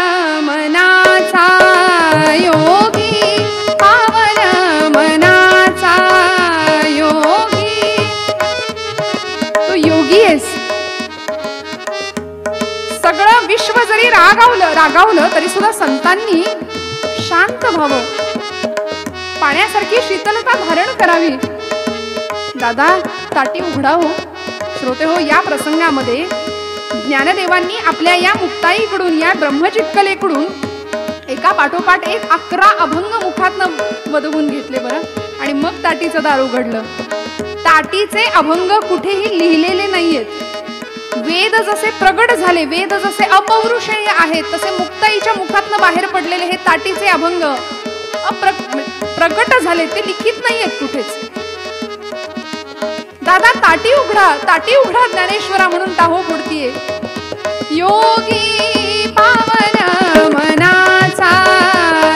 मनाचा, योगी पावन मनाचा, योगी तो योगी आहेस. सगळं विश्व जरी रागावलं तरी सुद्धा संतांनी शांत व्हावं, पाण्यासारखी शीतलता धारण करावी. दादा ताटी उघडा हो. श्रोते हो, या प्रसंगामध्ये ज्ञानदेवांनी आपल्या या मुक्ताईकडून, या ब्रह्मचित्कलेकडून एका पाठोपाठ एक 11 अभंग मुखातनं वदवून घेतले बरं, आणि मग ताटीचं दार उघडलं. ताटीचे अभंग कुठेही लिहिलेले नाहीयेत. वेद जसे प्रगट झाले, वेद जसे अपौरुषेय आहेत, तसे मुक्ताईच्या मुखातनं बाहेर पडलेले हे ताटीचे अभंग प्रगट झाले, ते लिखित नाहीयेत कुठेच. दादा ताटी उघडा, ताटी उघडा ज्ञानेश्वरा म्हणून टाहो फोडतीये. योगी पावन मनाचा,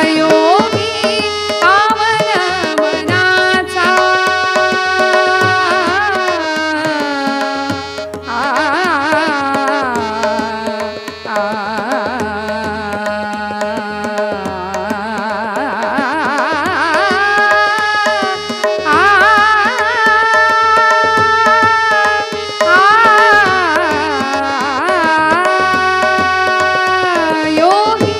योगी पावन मनाचा, योगी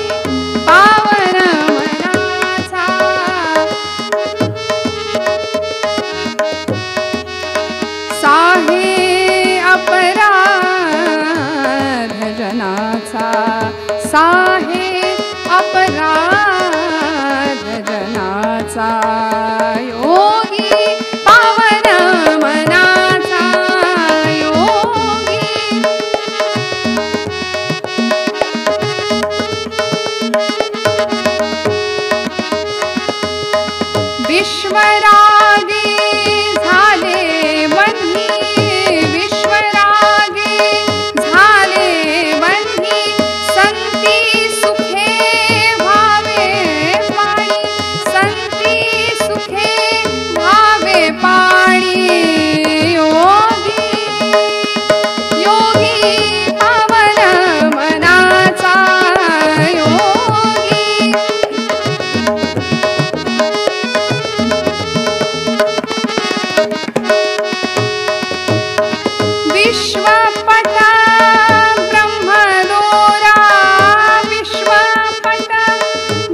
विश्वरागी झाले बंधी, विश्वरागी झाले बंधी, संती सुखे भावे पाणी, संती सुखे भावे पाणी. योगी योगी पावन मनाचा योगी. विश्वपटा ब्रह्मदोरा, विश्वपट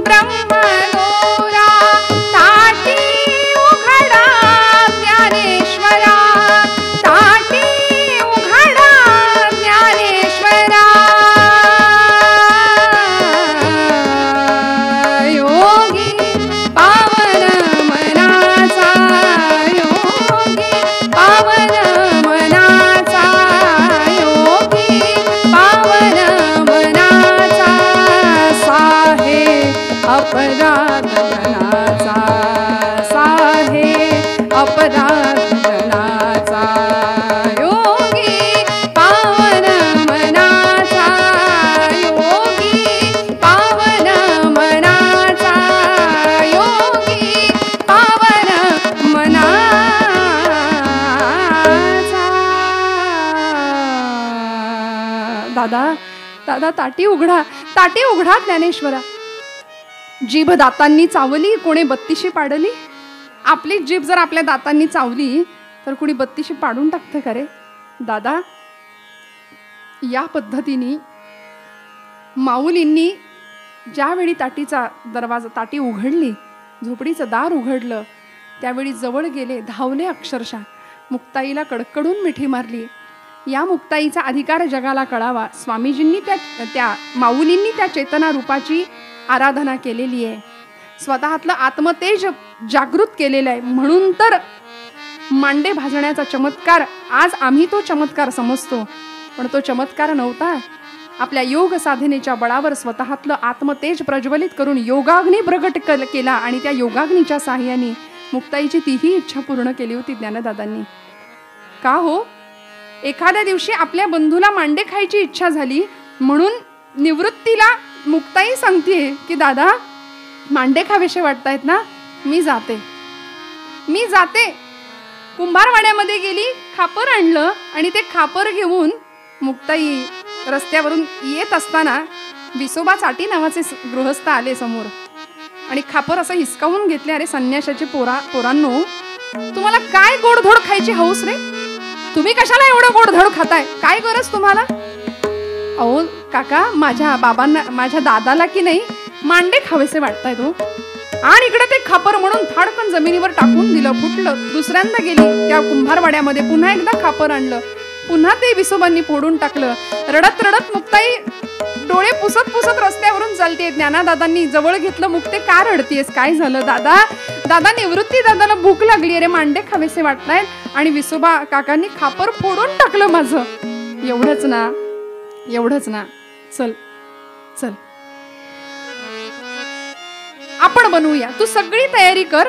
ब्रह्मदोरा, ताटी उघडा ज्ञानेश्वरा, ताटी उघडा ज्ञानेश्वरा. योगी पावन मनाचा योगी, पावन मनाचा योगी, पावन मनाचा. साहे अपराध मनाचा, साहे अपराध मनाचा योगी, पावन मनाचा योगी, पावन मनाचा योगी, पावन मनाचा. दादा दादा ताटी उघडा, ताटी उघडा ज्ञानेश्वरा. जीभ दातांनी चावली, कोणी बत्तीशी पाडली. आपली जीभ जर आपल्या दातांनी चावली तर कोणी बत्तीशी पाडून टाकते का रे दादा. या पद्धतीने माऊलींनी ज्यावेळी ताटीचा दरवाजा, ताटी उघडली, झोपडीचं दार उघडलं, त्यावेळी जवळ गेले, धावले, अक्षरशः मुक्ताईला कडकडून मिठी मारली. या मुक्ताईचा अधिकार जगाला कळावा. स्वामीजींनी त्या माऊलींनी त्या चेतना रूपाची आराधना केलेली आहे. स्वतःतलं आत्मतेज जागृत केलेलं आहे. म्हणून तर मांडे भाजण्याचा चमत्कार आज आम्ही तो चमत्कार समजतो, पण तो चमत्कार नव्हता. आपल्या योग साधनेच्या बळावर स्वतःतलं आत्मतेज प्रज्वलित करून योगाग्नी प्रगट केला आणि त्या योगाग्नीच्या साह्याने मुक्ताईची तीही इच्छा पूर्ण केली होती ज्ञानदादांनी. का हो, एखाद्या दिवशी आपल्या बंधूला मांडे खायची इच्छा झाली म्हणून निवृत्तीला मुक्ताई सांगतेय की दादा मांडे खावेसे वाटतायत ना, मी जाते. कुंभारवाड्यामध्ये गेली, खापर आणलं आणि ते खापर घेऊन मुक्ताई रस्त्यावरून येत असताना विसोबा चाटी नावाचे गृहस्थ आले समोर आणि खापर असं हिसकावून घेतले. अरे संन्याशाचे पोरांनो, तुम्हाला काय गोडधोड खायची हौस रे? तुम्ही कशाला एवढं गोडधोड खाताय? काय गरज तुम्हाला? अहो काका, माझ्या बाबांना, माझ्या दादाला की नाही मांडे खावेसे वाटतायत हो. आणि इकडे ते खापर म्हणून थाडकन जमिनीवर टाकून दिलं, फुटलं. दुसऱ्यांदा गेली त्या कुंभारवाड्यामध्ये, पुन्हा एकदा खापर आणलं, पुन्हा ते विसोबांनी फोडून टाकलं. रडत रडत मुक्ताई डोळे पुसत पुसत रस्त्यावरून चालते. ज्ञानादादांनी जवळ घेतलं. मुक्ते का रडतीयस? काय झालं दादा? दादा निवृत्ती दादाला भूक लागली, अरे मांडे खावेसे वाटतायत आणि विसोबा काकांनी खापर फोडून टाकलं माझं. एवढंच ना, एवढंच ना. चल चल आपण बनवूया. तू सगळी तयारी कर,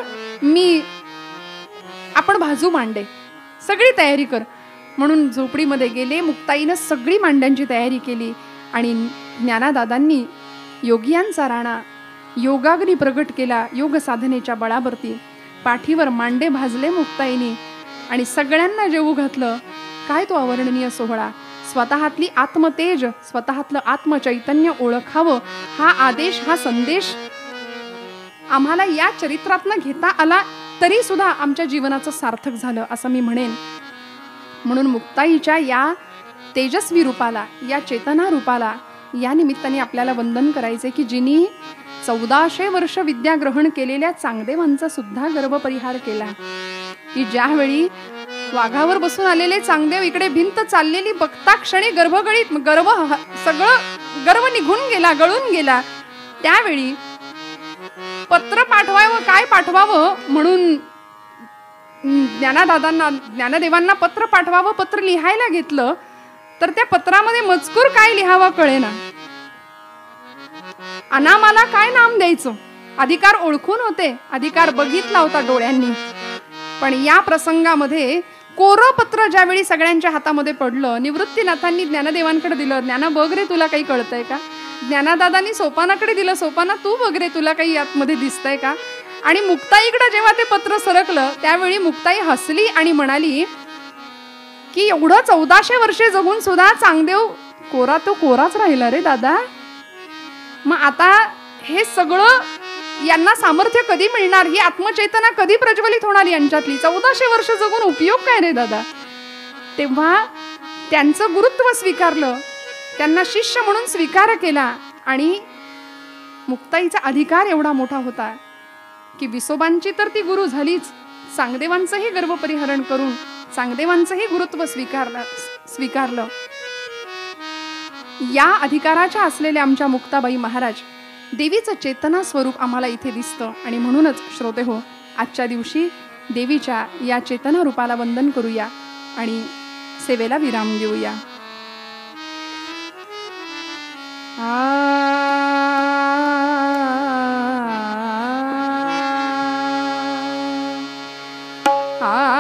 आपण भाजू मांडे, सगळी तयारी कर. म्हणून झोपडीमध्ये गेले. मुक्ताईनं सगळी मांड्यांची तयारी केली आणि ज्ञानादादांनी योगियांचा राणा योगाग्नी प्रगट केला. योग साधनेच्या बळावरती पाठीवर मांडे भाजले मुक्ताईनी आणि सगळ्यांना जेवू घातलं. काय तो अवर्णनीय सोहळा! स्वतःतली आत्मतेज, स्वतःतलं आत्मचैतन्य ओळखावं हा आदेश, हा संदेश आम्हाला या चरित्रातनं घेता आला तरी सुद्धा आमच्या जीवनाचं सार्थक झालं असं मी म्हणेन. म्हणून मुक्ताईच्या या तेजस्वी रूपाला, या चेतना रूपाला या निमित्ताने आपल्याला वंदन करायचे की जिनी 1400 वर्ष विद्या ग्रहण केलेल्या चांगदेवांचा सुद्धा गर्वपरिहार केला. की ज्यावेळी वाघावर बसून आलेले चांगदेव इकडे भिंत चाललेली बघता क्षणी गर्भगळीत सगळं गर्व निघून गेला, गळून गेला. त्यावेळी पत्र पाठवावं, काय पाठवावं म्हणून ज्ञानदेवांना पत्र पाठवावं, पत्र लिहायला घेतलं तर त्या पत्रामध्ये मजकूर काय लिहावा कळेना. अनामाला काय नाम द्यायचं, अधिकार ओळखून होते, अधिकार बघितला होता डोळ्यांनी. पण या प्रसंगामध्ये कोरं पत्र ज्यावेळी सगळ्यांच्या हातामध्ये पडलं, निवृत्तीनाथांनी ज्ञानदेवांकडे दिलं, ज्ञाना बघ रे तुला काही कळतंय का. ज्ञानादादांनी सोपानाकडे दिलं, सोपाना तू बघ रे तुला काही यातमध्ये दिसतंय का. आणि मुक्ताईकडे जेव्हा ते पत्र सरकलं त्यावेळी मुक्ताई हसली आणि म्हणाली की एवढं 1400 वर्षे जगून सुद्धा चांगदेव कोरा तो कोराच राहिला रे दादा. मग आता हे सगळं यांना सामर्थ्य कधी मिळणार, ही आत्मचेतना कधी प्रज्वलित होणार यांच्यातली. 1400 वर्ष जगून उपयोग काय रे दादा. तेव्हा त्यांचं गुरुत्व स्वीकारलं, त्यांना शिष्य म्हणून स्वीकार केला. आणि मुक्ताईचा अधिकार एवढा मोठा होता की विसोबांची तर ती गुरु झालीच, चांगदेवांचंही गर्भपरिहरण करून चांगदेवांचंही गुरुत्व स्वीकारलं. या अधिकाराच्या असलेल्या आमच्या मुक्ताबाई महाराज देवीचं चेतना स्वरूप आम्हाला इथे दिसतं. आणि म्हणूनच श्रोते हो, आजच्या दिवशी देवीच्या या चेतना रूपाला वंदन करूया आणि सेवेला विराम देऊया. आ